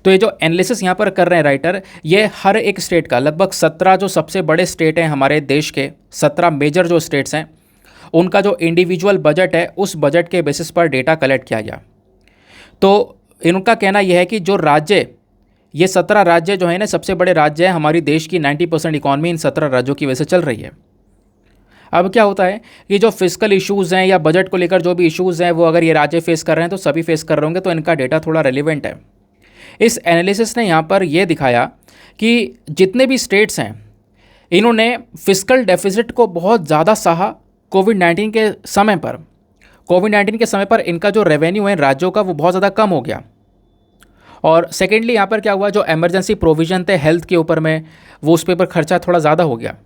तो ये जो एनालिसिस यहाँ पर कर रहे हैं राइटर, ये हर एक स्टेट का, लगभग 17 जो सबसे बड़े स्टेट हैं हमारे देश के, 17 मेजर जो स्टेट्स हैं उनका जो इंडिविजुअल बजट है उस बजट के बेसिस पर डेटा कलेक्ट किया गया। तो इनका कहना यह है कि जो राज्य, ये 17 राज्य जो है ना सबसे बड़े राज्य हैं, हमारी देश की 90% इकॉनमी इन 17 राज्यों की वजह से चल रही है। अब क्या होता है कि जो फिस्कल इश्यूज़ हैं या बजट को लेकर जो भी इश्यूज़ हैं वो अगर ये राज्य फेस कर रहे हैं तो सभी फेस कर रहे होंगे, तो इनका डेटा थोड़ा रेलिवेंट है। इस एनालिसिस ने यहाँ पर यह दिखाया कि जितने भी स्टेट्स हैं इन्होंने फिस्कल डेफिसिट को बहुत ज़्यादा सहा कोविड-19 के समय पर। कोविड-19 के समय पर इनका जो रेवेन्यू है राज्यों का वो बहुत ज़्यादा कम हो गया। और सेकेंडली यहाँ पर क्या हुआ, जो इमरजेंसी प्रोविज़न थे हेल्थ के ऊपर में वो उस पर खर्चा थोड़ा ज़्यादा हो गया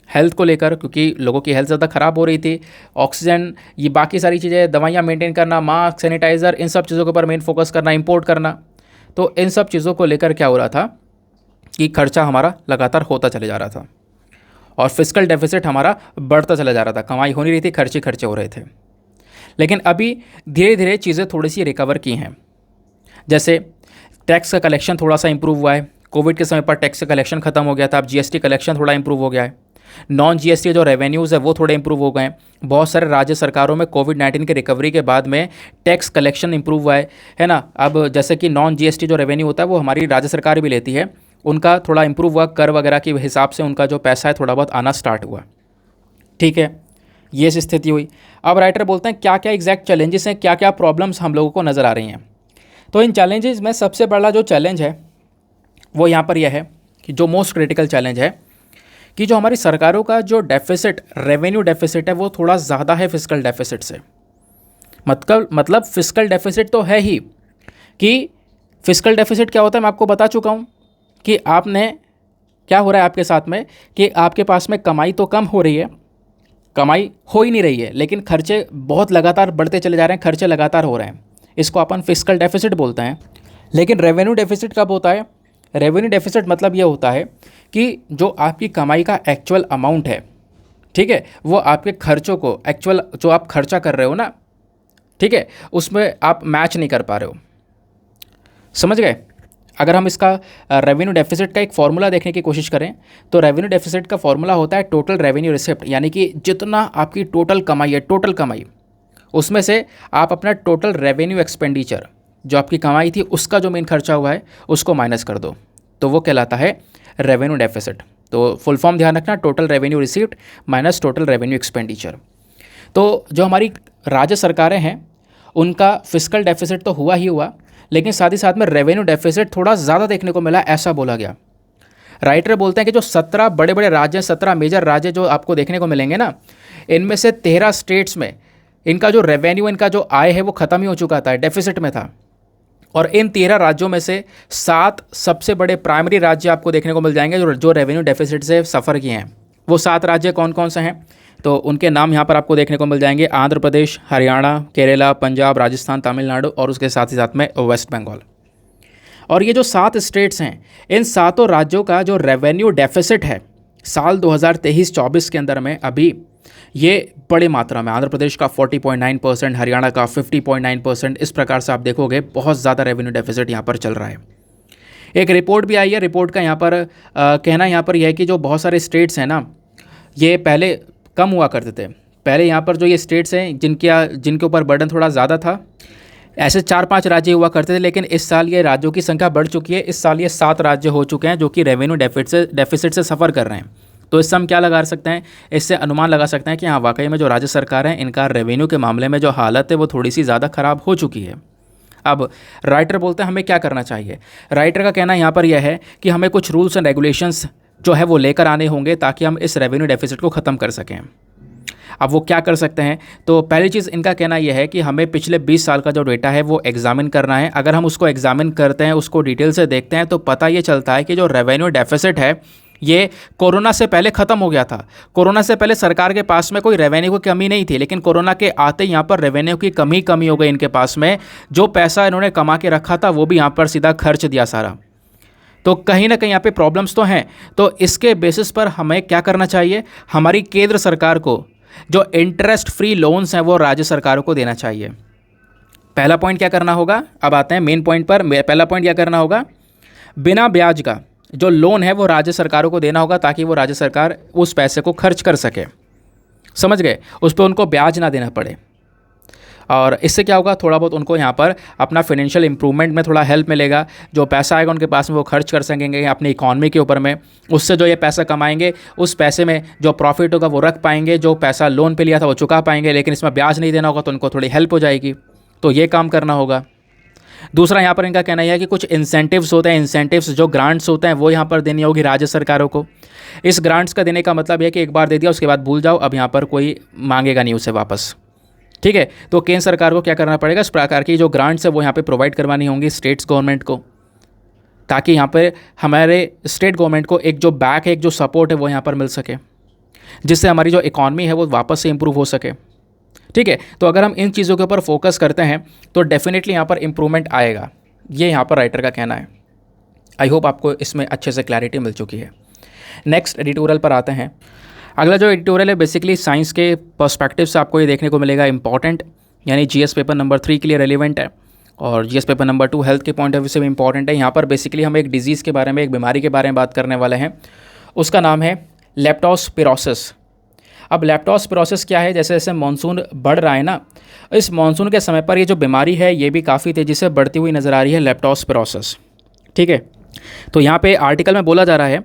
हेल्थ को लेकर, क्योंकि लोगों की हेल्थ ज़्यादा ख़राब हो रही थी। ऑक्सीजन, ये बाकी सारी चीज़ें, दवाइयाँ मेंटेन करना, मास्क, सैनिटाइज़र, इन सब चीज़ों के ऊपर मेन फोकस करना, इंपोर्ट करना। तो इन सब चीज़ों को लेकर क्या हो रहा था कि खर्चा हमारा लगातार होता चले जा रहा था और फिस्कल डेफिसिट हमारा बढ़ता चला जा रहा था, कमाई हो नहीं रही थी, खर्चे हो रहे थे। लेकिन अभी धीरे धीरे चीज़ें थोड़ी सी रिकवर की हैं। जैसे टैक्स का कलेक्शन थोड़ा सा इंप्रूव हुआ है, कोविड के समय पर टैक्स का कलेक्शन खत्म हो गया था, अब जीएसटी कलेक्शन थोड़ा इंप्रूव हो गया है। नॉन जीएसटी जो रेवेन्यूज़ है वो थोड़े इंप्रूव हो गए हैं। बहुत सारे राज्य सरकारों में कोविड-19 के रिकवरी के बाद में टैक्स कलेक्शन इंप्रूव हुआ है ना। अब जैसे कि नॉन जीएसटी जो रेवेन्यू होता है वो हमारी राज्य सरकार भी लेती है, उनका थोड़ा इंप्रूव हुआ, कर वगैरह के हिसाब से उनका जो पैसा है थोड़ा बहुत आना स्टार्ट हुआ। ठीक है, ये स्थिति हुई। अब राइटर बोलते हैं क्या क्या एग्जैक्ट चैलेंजेस हैं, क्या क्या प्रॉब्लम्स हम लोगों को नज़र आ रही हैं। तो इन चैलेंजेस में सबसे बड़ा जो चैलेंज है वो यहाँ पर यह है कि जो मोस्ट क्रिटिकल चैलेंज है कि जो हमारी सरकारों का जो डेफिसिट, रेवेन्यू डेफिसिट है वो थोड़ा ज़्यादा है फिस्कल डेफिसिट से। मतलब फिस्कल डेफिसिट तो है ही, कि फिस्कल डेफिसिट क्या होता है मैं आपको बता चुका हूँ कि आपने क्या हो रहा है आपके साथ में कि आपके पास में कमाई तो कम हो रही है, कमाई हो ही नहीं रही है, लेकिन खर्चे बहुत लगातार बढ़ते चले जा रहे हैं, खर्चे लगातार हो रहे हैं। इसको अपन फिस्कल डेफिसिट बोलते हैं। लेकिन रेवेन्यू डेफिसिट कब होता है? रेवेन्यू डेफिसिट मतलब ये होता है कि जो आपकी कमाई का एक्चुअल अमाउंट है, ठीक है, वो आपके खर्चों को, एक्चुअल जो आप खर्चा कर रहे हो ना, ठीक है, उसमें आप मैच नहीं कर पा रहे हो। समझ गए? अगर हम इसका रेवेन्यू डेफिसिट का एक फॉर्मूला देखने की कोशिश करें तो रेवेन्यू डेफिसिट का फॉर्मूला होता है टोटल रेवेन्यू रिसिप्ट, यानी कि जितना आपकी टोटल कमाई है, टोटल कमाई, उसमें से आप अपना टोटल रेवेन्यू एक्सपेंडिचर, जो आपकी कमाई थी उसका जो मेन खर्चा हुआ है उसको माइनस कर दो, तो वो कहलाता है रेवेन्यू डेफिसिट। तो फुल फॉर्म ध्यान रखना, total revenue received minus total revenue expenditure. तो जो हमारी राज्य सरकारें हैं उनका फिस्कल डेफिसिट तो हुआ ही हुआ, लेकिन साथ ही साथ में रेवेन्यू डेफिसिट थोड़ा ज़्यादा देखने को मिला, ऐसा बोला गया। राइटर बोलते हैं कि जो 17 बड़े बड़े राज्य, 17 मेजर राज्य जो आपको देखने को मिलेंगे ना, इनमें से 13 स्टेट्स में इनका जो रेवेन्यू, इनका जो आय है वो ख़त्म ही हो चुका था, डेफिसिट में था। और इन 13 राज्यों में से 7 सबसे बड़े प्राइमरी राज्य आपको देखने को मिल जाएंगे जो रेवेन्यू डेफिसिट से सफ़र किए हैं। वो 7 राज्य कौन कौन से हैं तो उनके नाम यहाँ पर आपको देखने को मिल जाएंगे: आंध्र प्रदेश, हरियाणा, केरला, पंजाब, राजस्थान, तमिलनाडु और उसके साथ ही साथ में वेस्ट बंगाल। और ये जो 7 स्टेट्स हैं, इन 7 राज्यों का जो रेवेन्यू डेफिसिट है साल 2023-24 के अंदर में अभी ये बड़ी मात्रा में, आंध्र प्रदेश का 40.9%, हरियाणा का 50.9%, इस प्रकार से आप देखोगे बहुत ज़्यादा रेवेन्यू डेफिसिट यहाँ पर चल रहा है। एक रिपोर्ट भी आई है, रिपोर्ट का यहाँ पर कहना यहाँ पर यह है कि जो बहुत सारे स्टेट्स हैं ना, ये पहले कम हुआ करते थे। पहले यहाँ पर जो ये स्टेट्स हैं जिनके ऊपर बर्डन थोड़ा ज़्यादा था, ऐसे 4-5 राज्य हुआ करते थे, लेकिन इस साल ये राज्यों की संख्या बढ़ चुकी है। इस साल ये 7 राज्य हो चुके हैं जो कि रेवेन्यू डेफिसिट से सफ़र कर रहे हैं। तो इससे हम क्या लगा सकते हैं? इससे अनुमान लगा सकते हैं कि हाँ, वाकई में जो राज्य सरकार हैं इनका रेवेन्यू के मामले में जो हालत है वो थोड़ी सी ज़्यादा ख़राब हो चुकी है। अब राइटर बोलते हैं हमें क्या करना चाहिए। राइटर का कहना यहाँ पर यह है कि हमें कुछ रूल्स एंड रेगुलेशंस जो है वो लेकर आने होंगे ताकि हम इस रेवेन्यू डेफिसिट को ख़त्म कर सकें। अब वो क्या कर सकते हैं? तो पहली चीज़ इनका कहना यह है कि हमें पिछले 20 साल का जो डेटा है वो एग्जामिन करना है। अगर हम उसको एग्जामिन करते हैं, उसको डिटेल से देखते हैं, तो पता ये चलता है कि जो रेवेन्यू डेफिसिट है ये कोरोना से पहले ख़त्म हो गया था। कोरोना से पहले सरकार के पास में कोई रेवेन्यू की कमी नहीं थी, लेकिन कोरोना के आते यहाँ पर रेवेन्यू की कमी हो गई इनके पास में। जो पैसा इन्होंने कमा के रखा था वो भी यहाँ पर सीधा खर्च दिया सारा। तो कहीं ना कहीं यहाँ पे प्रॉब्लम्स तो हैं। तो इसके बेसिस पर हमें क्या करना चाहिए? हमारी केंद्र सरकार को जो इंटरेस्ट फ्री लोन्स हैं वो राज्य सरकारों को देना चाहिए। पहला पॉइंट क्या करना होगा? अब आते हैं मेन पॉइंट पर। पहला पॉइंट क्या करना होगा? बिना ब्याज का जो लोन है वो राज्य सरकारों को देना होगा ताकि वो राज्य सरकार उस पैसे को खर्च कर सके। समझ गए? उस पर उनको ब्याज ना देना पड़े। और इससे क्या होगा? थोड़ा बहुत उनको यहाँ पर अपना फाइनेंशियल इंप्रूवमेंट में थोड़ा हेल्प मिलेगा। जो पैसा आएगा उनके पास में वो खर्च कर सकेंगे अपनी इकॉनमी के ऊपर में। उससे जो ये पैसा कमाएंगे उस पैसे में जो प्रॉफिट होगा वो रख पाएंगे, जो पैसा लोन पे लिया था वो चुका पाएंगे, लेकिन इसमें ब्याज नहीं देना होगा तो उनको थोड़ी हेल्प हो जाएगी। तो ये काम करना होगा। दूसरा यहाँ पर इनका कहना यह है कि कुछ इंसेंटिव्स होते हैं, इंसेंटिव्स जो ग्रांट्स होते हैं वो यहाँ पर देनी होगी राज्य सरकारों को। इस ग्रांट्स का देने का मतलब है कि एक बार दे दिया उसके बाद भूल जाओ, अब यहाँ पर कोई मांगेगा नहीं उसे वापस। ठीक है? तो केंद्र सरकार को क्या करना पड़ेगा? इस प्रकार की जो ग्रांट्स है वो यहाँ पे प्रोवाइड करवानी होंगी स्टेट्स गवर्नमेंट को, ताकि यहाँ पर हमारे स्टेट गवर्नमेंट को एक जो बैक है, एक जो सपोर्ट है वो यहाँ पर मिल सके, जिससे हमारी जो इकॉनमी है वो वापस से इंप्रूव हो सके। ठीक है? तो अगर हम इन चीज़ों के ऊपर फोकस करते हैं तो डेफिनेटली यहाँ पर इम्प्रूवमेंट आएगा, ये यहाँ पर राइटर का कहना है। आई होप आपको इसमें अच्छे से क्लैरिटी मिल चुकी है। नेक्स्ट एडिटोरियल पर आते हैं। अगला जो एडिटोरियल है बेसिकली साइंस के पर्सपेक्टिव से आपको ये देखने को मिलेगा इंपॉर्टेंट, यानी जीएस पेपर नंबर 3 के लिए रेलिवेंट है और जीएस पेपर नंबर 2 हेल्थ के पॉइंट ऑफ व्यू से भी इंपॉर्टेंट है। यहाँ पर बेसिकली हम एक डिजीज़ के बारे में, एक बीमारी के बारे में बात करने वाले हैं। उसका नाम है लेप्टोस्पिरोसिस। अब लेप्टोस्पिरोसिस क्या है, जैसे जैसे मानसून बढ़ रहा है ना, इस मानसून के समय पर ये जो बीमारी है ये भी काफ़ी तेज़ी से बढ़ती हुई नज़र आ रही है, लेप्टोस्पिरोसिस। ठीक है, तो यहाँ पे आर्टिकल में बोला जा रहा है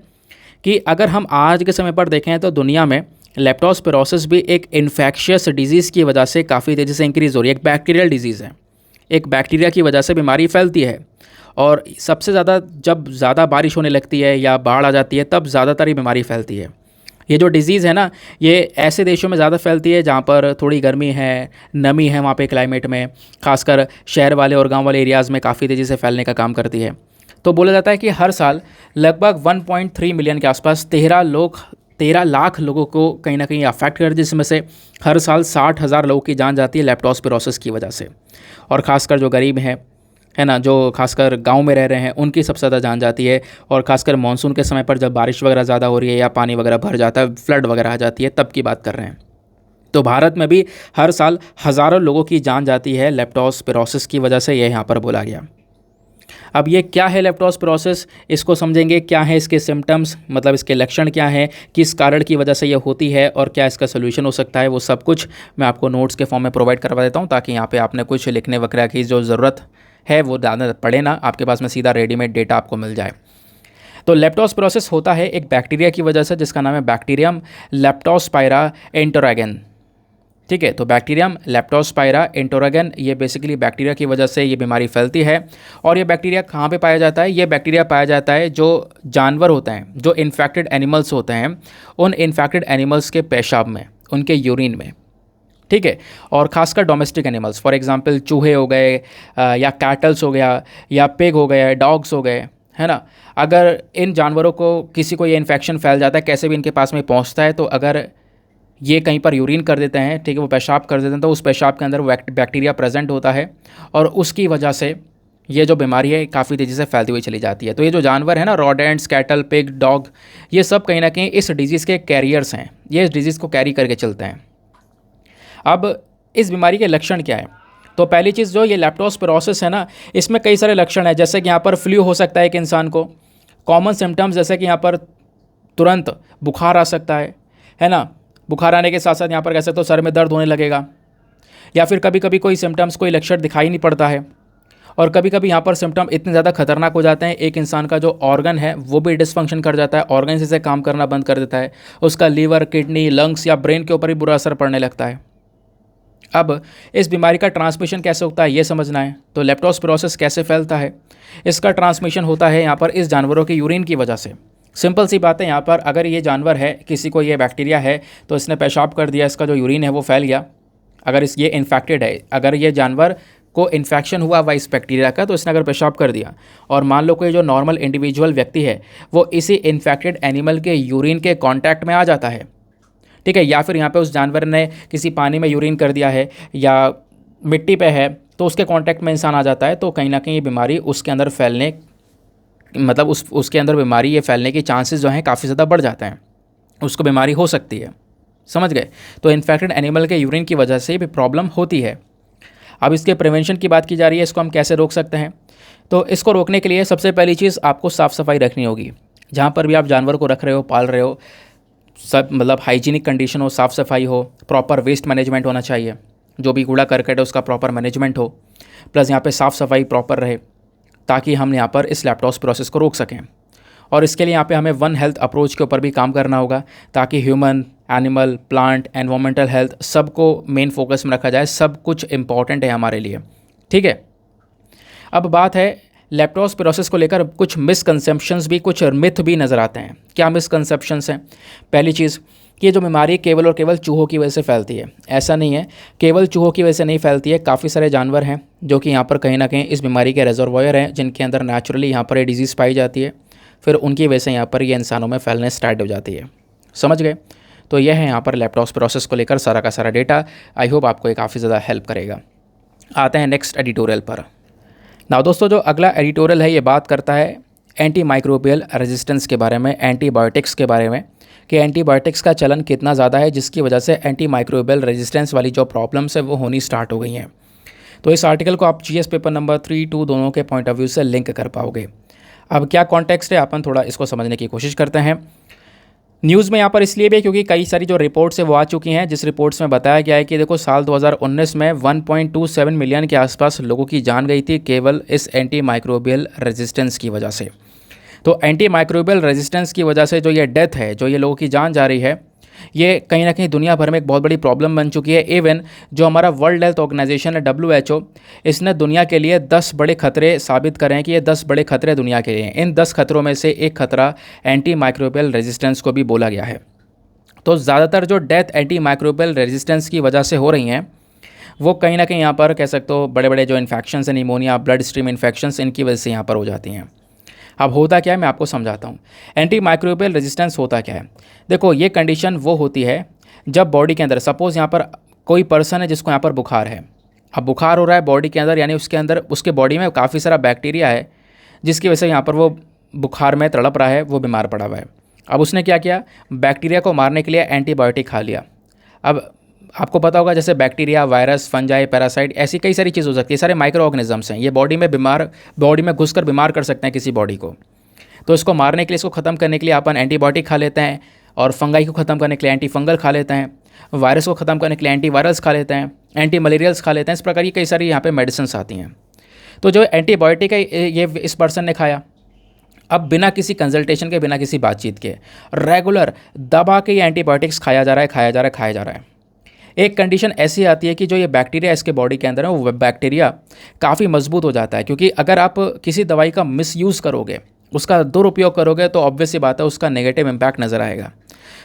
कि अगर हम आज के समय पर देखें तो दुनिया में लेप्टोस्पिरोसिस भी एक इन्फेक्शियस डिजीज़ की वजह से काफ़ी तेज़ी से इंक्रीज़ हो रही है। एक बैक्टीरियल डिजीज़ है, एक बैक्टीरिया की वजह से बीमारी फैलती है, और सबसे ज़्यादा जब ज़्यादा बारिश होने लगती है या बाढ़ आ जाती है तब ज़्यादातर ये बीमारी फैलती है। ये जो डिज़ीज़ है ना, ये ऐसे देशों में ज़्यादा फैलती है जहाँ पर थोड़ी गर्मी है, नमी है वहाँ पे क्लाइमेट में, खासकर शहर वाले और गांव वाले एरियाज़ में काफ़ी तेज़ी से फैलने का काम करती है। तो बोला जाता है कि हर साल लगभग 1.3 मिलियन के आसपास 13 लाख लोगों को कहीं ना कहीं अफेक्ट कर, जिसमें से हर साल 60,000 लोगों की जान जाती है लेप्टोस्पिरोसिस की वजह से। और ख़ासकर जो गरीब है ना, जो खासकर गांव में रह रहे हैं उनकी सबसे ज़्यादा जान जाती है। और खासकर मानसून के समय पर जब बारिश वगैरह ज़्यादा हो रही है या पानी वगैरह भर जाता है, फ्लड वगैरह आ जाती है, तब की बात कर रहे हैं। तो भारत में भी हर साल हज़ारों लोगों की जान जाती है लेप्टोस्पिरोसिस की वजह से, ये यहाँ पर बोला गया। अब ये क्या है लेप्टोस्पिरोसिस, इसको समझेंगे, क्या है इसके सिम्टम्स, मतलब इसके लक्षण क्या हैं, किस कारण की वजह से ये होती है और क्या इसका सोल्यूशन हो सकता है, वो सब कुछ मैं आपको नोट्स के फॉर्म में प्रोवाइड करवा देता हूँ, ताकि यहाँ पे आपने कुछ लिखने वगैरह की जो ज़रूरत है वो ज़्यादा पड़े ना, आपके पास में सीधा रेडीमेड डेटा आपको मिल जाए। तो लेप्टोस्पिरोसिस होता है एक बैक्टीरिया की वजह से, जिसका नाम है बैक्टीरियम लेप्टोस्पाइरा एंटोरेगन। ठीक है, तो बैक्टीरियम लेप्टोस्पाइरा एंटोरेगन, ये बेसिकली बैक्टीरिया की वजह से ये बीमारी फैलती है। और ये बैक्टीरिया कहाँ पे पाया जाता है? ये बैक्टीरिया पाया जाता है जो जानवर होते हैं, जो इन्फेक्टेड एनिमल्स होते हैं, उन इन्फेक्टेड एनिमल्स के पेशाब में, उनके यूरिन में। ठीक है, और खासकर डोमेस्टिक एनिमल्स, फॉर एग्जांपल चूहे हो गए, या कैटल्स हो गया, या पिग हो गए, डॉग्स हो गए, है ना। अगर इन जानवरों को किसी को ये इन्फेक्शन फैल जाता है, कैसे भी इनके पास में पहुंचता है, तो अगर ये कहीं पर यूरिन कर देते हैं, ठीक है, वो पेशाब कर देते हैं, तो उस पेशाब के अंदर बैक्टीरिया प्रेजेंट होता है, और उसकी वजह से ये जो बीमारी है काफ़ी तेज़ी से फैलती हुई चली जाती है। तो ये जो जानवर है ना, रोडेंट्स, कैटल, पिग, डॉग, ये सब कहीं ना कहीं इस डिज़ीज़ के कैरियर्स हैं, ये इस डिज़ीज़ को कैरी करके चलते हैं। अब इस बीमारी के लक्षण क्या है? तो पहली चीज़ जो ये लेप्टोस्पिरोसिस है ना, इसमें कई सारे लक्षण हैं, जैसे कि यहाँ पर फ्लू हो सकता है एक इंसान को, कॉमन सिम्टम्स जैसे कि यहाँ पर तुरंत बुखार आ सकता है ना। बुखार आने के साथ साथ यहाँ पर कह सकते हो सर में दर्द होने लगेगा, या फिर कभी कभी कोई सिम्टम्स, कोई लक्षण दिखाई नहीं पड़ता है, और कभी कभी यहाँ पर सिम्टम इतने ज़्यादा खतरनाक हो जाते हैं, एक इंसान का जो ऑर्गन है वो भी डिसफंक्शन कर जाता है, ऑर्गन से काम करना बंद कर देता है, उसका लीवर, किडनी, लंग्स या ब्रेन के ऊपर भी बुरा असर पड़ने लगता है। अब इस बीमारी का ट्रांसमिशन कैसे होता है ये समझना है। तो लेप्टोस्पिरोसिस कैसे फैलता है? इसका ट्रांसमिशन होता है यहाँ पर इस जानवरों के यूरिन की वजह से। सिंपल सी बात है, यहाँ पर अगर ये जानवर है, किसी को ये बैक्टीरिया है, तो इसने पेशाब कर दिया, इसका जो यूरिन है वो फैल गया। अगर ये इन्फेक्टेड है, अगर ये जानवर को इन्फेक्शन हुआ हुआ इस बैक्टीरिया का, तो इसने अगर पेशाब कर दिया, और मान लो कोई जो नॉर्मल इंडिविजुअल व्यक्ति है वो इसी इन्फेक्टेड एनिमल के यूरिन के कॉन्टैक्ट में आ जाता है, ठीक है, या फिर यहाँ पे उस जानवर ने किसी पानी में यूरिन कर दिया है या मिट्टी पे है, तो उसके कांटेक्ट में इंसान आ जाता है, तो कहीं ना कहीं ये बीमारी उसके अंदर फैलने, मतलब उसके अंदर बीमारी ये फैलने के चांसेस जो हैं काफ़ी ज़्यादा बढ़ जाते हैं, उसको बीमारी हो सकती है। समझ गए? तो इन्फेक्टेड एनिमल के यूरिन की वजह से भी प्रॉब्लम होती है। अब इसके प्रिवेंशन की बात की जा रही है, इसको हम कैसे रोक सकते हैं? तो इसको रोकने के लिए सबसे पहली चीज़ आपको साफ़ सफाई रखनी होगी। जहाँ पर भी आप जानवर को रख रहे हो, पाल रहे हो, सब मतलब हाइजीनिक कंडीशन हो, साफ़ सफाई हो, प्रॉपर वेस्ट मैनेजमेंट होना चाहिए, जो भी कूड़ा करकट है उसका प्रॉपर मैनेजमेंट हो, प्लस यहाँ पे साफ़ सफाई प्रॉपर रहे, ताकि हम यहाँ पर इस लेप्टोस्पिरोसिस को रोक सकें। और इसके लिए यहाँ पे हमें वन हेल्थ अप्रोच के ऊपर भी काम करना होगा, ताकि human, animal, plant, environmental health सबको मेन फोकस में रखा जाए। सब कुछ इंपॉर्टेंट है हमारे लिए, ठीक है। अब बात है लेप्टोस्पिरोसिस को लेकर कुछ मिसकंसेप्शंस भी, कुछ मिथ भी नज़र आते हैं। क्या मिसकंसेप्शंस हैं? पहली चीज़ कि ये जो बीमारी केवल और केवल चूहों की वजह से फैलती है, ऐसा नहीं है। केवल चूहों की वजह से नहीं फैलती है, काफ़ी सारे जानवर हैं जो कि यहाँ पर कहीं ना कहीं इस बीमारी के रिजर्वॉयर हैं, जिनके अंदर नेचुरली यहाँ पर ये डिजीज़ पाई जाती है, फिर उनकी वजह से यहाँ पर ये इंसानों में फैलने स्टार्ट हो जाती है। समझ गए? तो यह है यहाँ पर लेप्टोस्पिरोसिस को लेकर सारा का सारा डेटा। आई होप आपको ये काफ़ी ज़्यादा हेल्प करेगा। आते हैं नेक्स्ट एडिटोरियल पर। नाउ दोस्तों, जो अगला एडिटोरियल है ये बात करता है एंटी माइक्रोबियल रेजिस्टेंस के बारे में, एंटीबायोटिक्स के बारे में, कि एंटीबायोटिक्स का चलन कितना ज़्यादा है, जिसकी वजह से एंटी माइक्रोबियल रेजिस्टेंस वाली जो प्रॉब्लम्स है वो होनी स्टार्ट हो गई हैं। तो इस आर्टिकल को आप जीएस पेपर नंबर 3, 2 दोनों के पॉइंट ऑफ व्यू से लिंक कर पाओगे। अब क्या कॉन्टेक्स्ट है, अपन थोड़ा इसको समझने की कोशिश करते हैं। न्यूज़ में यहाँ पर इसलिए भी है क्योंकि कई सारी जो रिपोर्ट्स है वो आ चुकी हैं, जिस रिपोर्ट्स में बताया गया है कि देखो साल 2019 में 1.27 मिलियन के आसपास लोगों की जान गई थी केवल इस एंटी माइक्रोबियल रेजिस्टेंस की वजह से। तो एंटी माइक्रोबियल रेजिस्टेंस की वजह से जो ये डेथ है, जो ये लोगों की जान जा रही है, ये कहीं ना कहीं दुनिया भर में एक बहुत बड़ी प्रॉब्लम बन चुकी है। इवन जो हमारा वर्ल्ड हेल्थ ऑर्गेनाइजेशन है WHO, इसने दुनिया के लिए 10 बड़े खतरे साबित करे हैं कि ये 10 बड़े खतरे दुनिया के लिए। इन 10 खतरों में से एक खतरा एंटी माइक्रोबियल रेजिस्टेंस को भी बोला गया है। तो ज़्यादातर जो डेथ एंटी माइक्रोबियल रेजिस्टेंस की वजह से हो रही हैं, वो कहीं ना कहीं यहाँ पर कह सकते हो बड़े बड़े जो इन्फेक्शंस हैं, निमोनिया, ब्लड स्ट्रीम इन्फेक्शंस, इनकी वजह से यहाँ पर हो जाती हैं। अब होता क्या है, मैं आपको समझाता हूँ। एंटी माइक्रोबियल रेजिस्टेंस होता क्या है। देखो, ये कंडीशन वो होती है जब बॉडी के अंदर, सपोज़ यहाँ पर कोई पर्सन है जिसको यहाँ पर बुखार है। अब बुखार हो रहा है बॉडी के अंदर, यानी उसके अंदर, उसके बॉडी में काफ़ी सारा बैक्टीरिया है, जिसकी वजह से यहाँ पर वो बुखार में तड़प रहा है, वो बीमार पड़ा हुआ है। अब उसने क्या किया, बैक्टीरिया को मारने के लिए एंटीबायोटिक खा लिया। अब आपको पता होगा जैसे बैक्टीरिया, वायरस, फंजाई, पैरासाइट, ऐसी कई सारी चीज़ हो सकती है। सारे माइक्रो ऑर्गेनिजम्स हैं, ये बॉडी में घुसकर बीमार कर सकते हैं किसी बॉडी को। तो इसको मारने के लिए, इसको ख़त्म करने के लिए अपन एंटीबायोटिक खा लेते हैं, और फंगाई को ख़त्म करने के लिए एंटी फंगल खा लेते हैं, वायरस को ख़त्म करने के लिए एंटी वायरल्स खा लेते हैं, एंटी मलेरियल्स खा लेते हैं। इस प्रकार की कई सारी यहाँ पे मेडिसिन आती हैं। तो जो एंटीबायोटिक है ये इस पर्सन ने खाया। अब बिना किसी कंसल्टेशन के, बिना किसी बातचीत के, रेगुलर दबा के ये एंटीबायोटिक्स खाया जा रहा है, खाया जा रहा है, खाया जा रहा है। एक कंडीशन ऐसी आती है कि जो ये बैक्टीरिया इसके बॉडी के अंदर है, वो बैक्टीरिया काफ़ी मजबूत हो जाता है। क्योंकि अगर आप किसी दवाई का मिसयूज़ करोगे, उसका दुरुपयोग करोगे, तो ऑब्वियस सी बात है उसका नेगेटिव इम्पैक्ट नज़र आएगा।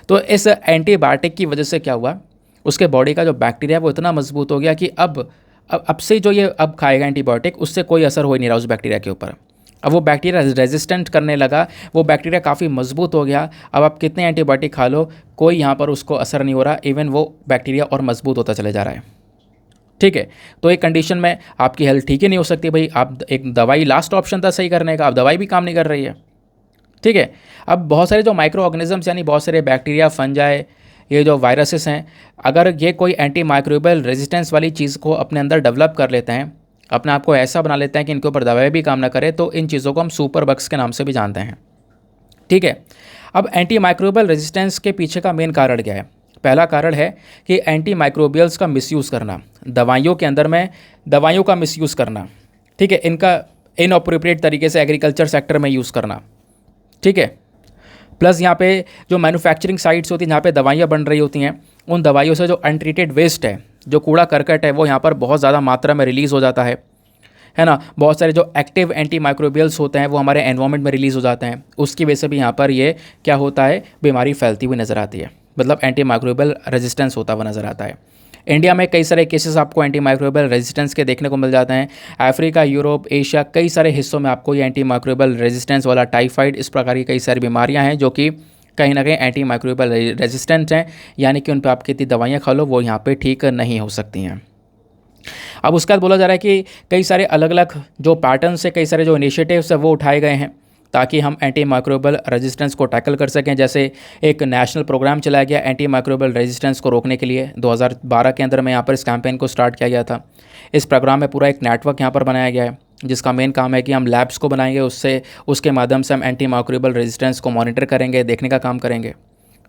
तो इस एंटीबायोटिक की वजह से क्या हुआ, उसके बॉडी का जो बैक्टीरिया है वो इतना मजबूत हो गया कि अब से जो ये अब खाएगा एंटीबायोटिक, उससे कोई असर हो ही नहीं रहा उस बैक्टीरिया के ऊपर। अब वो बैक्टीरिया रेजिस्टेंट करने लगा, वो बैक्टीरिया काफ़ी मजबूत हो गया। अब आप कितने एंटीबायोटिक खा लो, कोई यहाँ पर उसको असर नहीं हो रहा, इवन वो बैक्टीरिया और मजबूत होता चले जा रहा है। ठीक है, तो एक कंडीशन में आपकी हेल्थ ठीक ही नहीं हो सकती भाई। आप एक दवाई लास्ट ऑप्शन था सही करने का, अब दवाई भी काम नहीं कर रही है। ठीक है, अब बहुत सारे जो माइक्रो ऑर्गेनिजम्स, यानी बहुत सारे बैक्टीरिया, फंजाई, ये जो वायरसेस हैं, अगर ये कोई एंटी माइक्रोबियल रेजिस्टेंस वाली चीज़ को अपने अंदर डेवलप कर लेते हैं, अपने आप को ऐसा बना लेते हैं कि इनके ऊपर दवाई भी काम ना करे, तो इन चीज़ों को हम सुपर बग्स के नाम से भी जानते हैं। ठीक है, अब एंटी माइक्रोबियल रेजिस्टेंस के पीछे का मेन कारण क्या है। पहला कारण है कि एंटी माइक्रोबियल्स का मिसयूज़ करना, दवाइयों के अंदर में दवाइयों का मिसयूज़ करना। ठीक है, इनका इनअप्रोप्रिएट तरीके से एग्रीकल्चर सेक्टर में यूज़ करना। ठीक है, प्लस यहाँ पे जो मैन्युफैक्चरिंग साइट्स होती हैं जहाँ पे दवाइयाँ बन रही होती हैं, उन दवाइयों से जो अनट्रीटेड वेस्ट है, जो कूड़ा करकट है, वो यहाँ पर बहुत ज़्यादा मात्रा में रिलीज़ हो जाता है ना। बहुत सारे जो एक्टिव एंटी माइक्रोबियल्स होते हैं वो हमारे एनवायरनमेंट में रिलीज़ हो जाते हैं, उसकी वजह से भी यहाँ पर ये क्या होता है, बीमारी फैलती हुई नज़र आती है, मतलब एंटी माइक्रोबियल रेजिस्टेंस होता हुआ नज़र आता है। इंडिया में कई सारे केसेस आपको एंटी माइक्रोबियल रेजिस्टेंस के देखने को मिल जाते हैं। अफ्रीका, यूरोप, एशिया, कई सारे हिस्सों में आपको ये एंटी माइक्रोबियल रेजिस्टेंस वाला टाइफाइड, इस प्रकार की कई सारी बीमारियां हैं जो कि कहीं ना कहीं एंटी माइक्रोबियल रेजिस्टेंट हैं, यानी कि उन पर आप कितनी दवाइयाँ खा लो वो यहाँ पे ठीक नहीं हो सकती हैं। अब उसके बाद बोला जा रहा है कि कई सारे अलग अलग जो पैटर्न्स है, कई सारे जो इनिशिएटिव्स है वो उठाए गए हैं ताकि हम एंटी माइक्रोबियल रेजिस्टेंस को टैकल कर सकें। जैसे एक नेशनल प्रोग्राम चलाया गया एंटी माइक्रोबियल रेजिस्टेंस को रोकने के लिए, 2012 के अंदर में यहाँ पर इस कैंपेन को स्टार्ट किया गया था। इस प्रोग्राम में पूरा एक नेटवर्क यहाँ पर बनाया गया है जिसका मेन काम है कि हम लैब्स को बनाएंगे, उसके माध्यम से हम एंटी माइक्रोबियल रेजिस्टेंस को मॉनिटर करेंगे, देखने का काम करेंगे।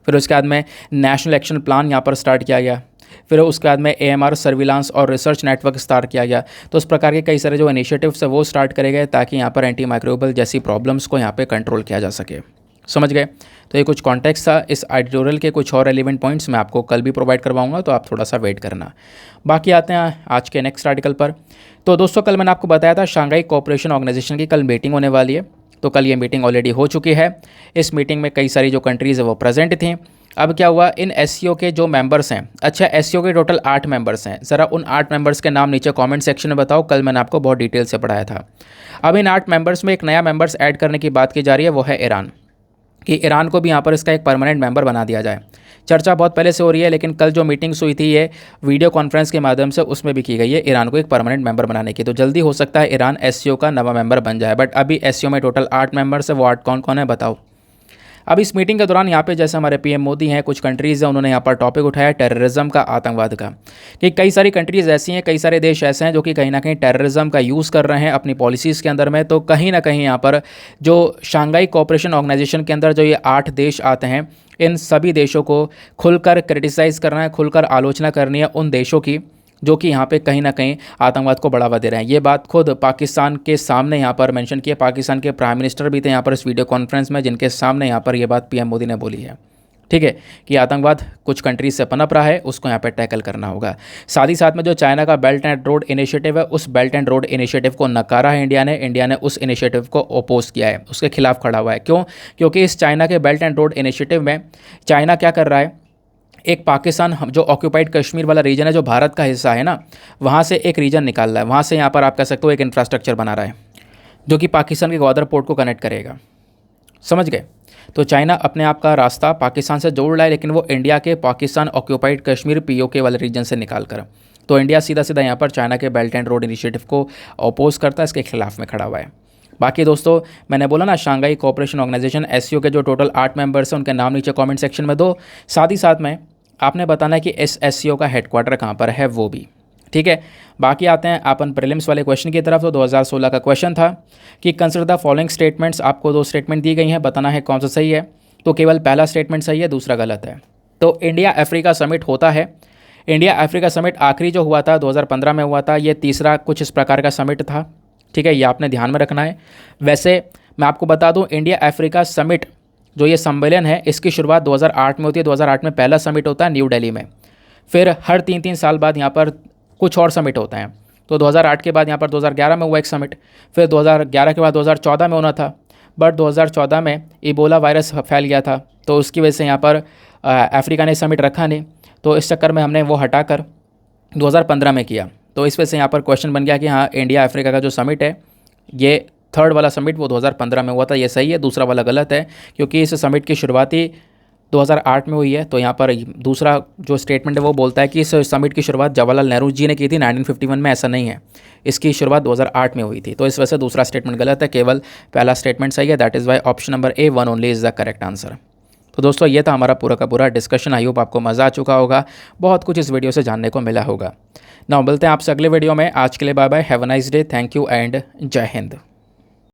फिर उसके बाद में नेशनल एक्शन प्लान यहाँ पर स्टार्ट किया गया। फिर उसके बाद में AMR सर्विलांस और रिसर्च नेटवर्क स्टार्ट किया गया। तो इस प्रकार के कई सारे जो इनिशिएटिव्स है वो स्टार्ट करे गए ताकि यहाँ पर एंटी माइक्रोबियल जैसी प्रॉब्लम्स को यहाँ पे कंट्रोल किया जा सके। समझ गए? तो ये कुछ कॉन्टेक्स्ट था। इस एडिटोरियल के कुछ और रेलिवेंट पॉइंट्स मैं आपको कल भी प्रोवाइड करवाऊंगा, तो आप थोड़ा सा वेट करना। बाकी आते हैं आज के नेक्स्ट आर्टिकल पर। तो दोस्तों, कल मैंने आपको बताया था शांघाई कोऑपरेशन ऑर्गेनाइजेशन की कल मीटिंग होने वाली है। तो कल ये मीटिंग ऑलरेडी हो चुकी है। इस मीटिंग में कई सारी जो कंट्रीज़ है वो प्रेजेंट थी। अब क्या हुआ, इन SCO के जो मेंबर्स हैं, अच्छा SCO के टोटल 8 मेंबर्स हैं, ज़रा उन 8 मेंबर्स के नाम नीचे कमेंट सेक्शन में बताओ। कल मैंने आपको बहुत डिटेल से पढ़ाया था। अब इन 8 मेंबर्स में एक नया मेंबर्स ऐड करने की बात की जा रही है, वो है ईरान, कि ईरान को भी यहाँ पर इसका एक परमानेंट मेंबर बना दिया जाए। चर्चा बहुत पहले से हो रही है, लेकिन कल जो मीटिंग्स हुई थी ये वीडियो कॉन्फ्रेंस के माध्यम से, उसमें भी की गई है ईरान को एक परमानेंट मेंबर बनाने की। तो जल्दी हो सकता है ईरान SCO का नवा मेंबर बन जाए। बट अभी SCO में टोटल 8 मेंबर्स है, वो 8 कौन कौन है बताओ। अब इस मीटिंग के दौरान यहाँ पे जैसे हमारे पीएम मोदी हैं, कुछ कंट्रीज़ हैं, उन्होंने यहाँ पर टॉपिक उठाया टेररिज्म का, आतंकवाद का, कि कई सारी कंट्रीज़ ऐसी हैं, कई सारे देश ऐसे हैं जो कि कहीं ना कहीं टेररिज्म का यूज़ कर रहे हैं अपनी पॉलिसीज़ के अंदर में। तो कहीं ना कहीं यहाँ पर जो शंघाई कोऑपरेशन ऑर्गेनाइजेशन के अंदर जो ये 8 देश आते हैं, इन सभी देशों को खुलकर क्रिटिसाइज़ करना है, खुलकर आलोचना करनी है उन देशों की जो कि यहाँ पे कहीं ना कहीं आतंकवाद को बढ़ावा दे रहे हैं। ये बात खुद पाकिस्तान के सामने यहाँ पर मेंशन की है। पाकिस्तान के प्राइम मिनिस्टर भी थे यहाँ पर इस वीडियो कॉन्फ्रेंस में, जिनके सामने यहाँ पर ये बात पीएम मोदी ने बोली है। ठीक है, कि आतंकवाद कुछ कंट्रीज से पनप रहा है, उसको यहाँ पे टैकल करना होगा। साथ ही साथ में जो चाइना का बेल्ट एंड रोड इनिशिएटिव है, उस बेल्ट एंड रोड इनिशिएटिव को नकारा है इंडिया ने उस इनिशिएटिव को ओपोज किया है, उसके खिलाफ खड़ा हुआ है। क्यों? क्योंकि इस चाइना के बेल्ट एंड रोड इनिशिएटिव में चाइना क्या कर रहा है, एक पाकिस्तान जो ऑक्यूपाइड कश्मीर वाला रीजन है, जो भारत का हिस्सा है ना, वहाँ से एक रीजन निकाल रहा है, वहाँ से यहाँ पर आप कह सकते हो एक इंफ्रास्ट्रक्चर बना रहा है जो कि पाकिस्तान के ग्वादर पोर्ट को कनेक्ट करेगा। समझ गए? तो चाइना अपने आप का रास्ता पाकिस्तान से जोड़ रहा है, लेकिन वो इंडिया के पाकिस्तान ऑक्यूपाइड कश्मीर पीओके वाले रीजन से निकाल कर। तो इंडिया सीधा सीधा यहाँ पर चाइना के बेल्ट एंड रोड इनिशिएटिव को अपोज करता है, इसके खिलाफ में खड़ा हुआ है। बाकी दोस्तों, मैंने बोला ना, शंघाई कोऑपरेशन ऑर्गेनाइजेशन एससीओ के जो टोटल 8 मेंबर्स हैं, उनके नाम नीचे कमेंट सेक्शन में दो। साथ ही साथ में आपने बताना है कि इस एससीओ का हेडक्वार्टर कहाँ पर है, वो भी। ठीक है, बाकी आते हैं अपन प्रीलिम्स वाले क्वेश्चन की तरफ। तो 2016 का क्वेश्चन था कि कंसिडर द फॉलोइंग स्टेटमेंट्स। आपको 2 स्टेटमेंट दी गई हैं, बताना है कौन सा सही है। तो केवल पहला स्टेटमेंट सही है, दूसरा गलत है। तो इंडिया अफ्रीका समिट होता है। इंडिया अफ्रीका समिट आखिरी जो हुआ था 2015 में हुआ था, ये तीसरा कुछ इस प्रकार का समिट था। ठीक है, ये आपने ध्यान में रखना है। वैसे मैं आपको बता दूँ, इंडिया अफ्रीका समिट जो ये सम्मेलन है, इसकी शुरुआत 2008 में होती है। 2008 में पहला समिट होता है न्यू दिल्ली में। फिर हर 3-3 साल बाद यहाँ पर कुछ और समिट होते हैं। तो 2008 के बाद यहाँ पर 2011 में हुआ एक समिट, फिर 2011 के बाद 2014 में होना था, बट 2014 में इबोला वायरस फैल गया था, तो उसकी वजह से यहाँ पर अफ्रीका ने समिट रखा नहीं। तो इस चक्कर में हमने वो हटाकर 2015 में किया। तो इस वजह से यहाँ पर क्वेश्चन बन गया कि हाँ, इंडिया अफ्रीका का जो समिट है, ये थर्ड वाला समिट वो 2015 में हुआ था, ये सही है। दूसरा वाला गलत है, क्योंकि इस समिट की शुरुआती 2008 में हुई है। तो यहाँ पर दूसरा जो स्टेटमेंट है वो बोलता है कि इस समिट की शुरुआत जवाहरलाल नेहरू जी ने की थी 1951 में, ऐसा नहीं है। इसकी शुरुआत 2008 में हुई थी। तो इस वजह से दूसरा स्टेटमेंट गलत है, केवल पहला स्टेटमेंट सही है। That is why option number A 1 only is the correct answer. तो दोस्तों, ये था हमारा पूरा का पूरा डिस्कशन। आई होप आपको मज़ा आ चुका होगा, बहुत कुछ इस वीडियो से जानने को मिला होगा। नाउ मिलते हैं आपसे अगले वीडियो में। आज के लिए bye bye, have a nice day, thank you and जय हिंद।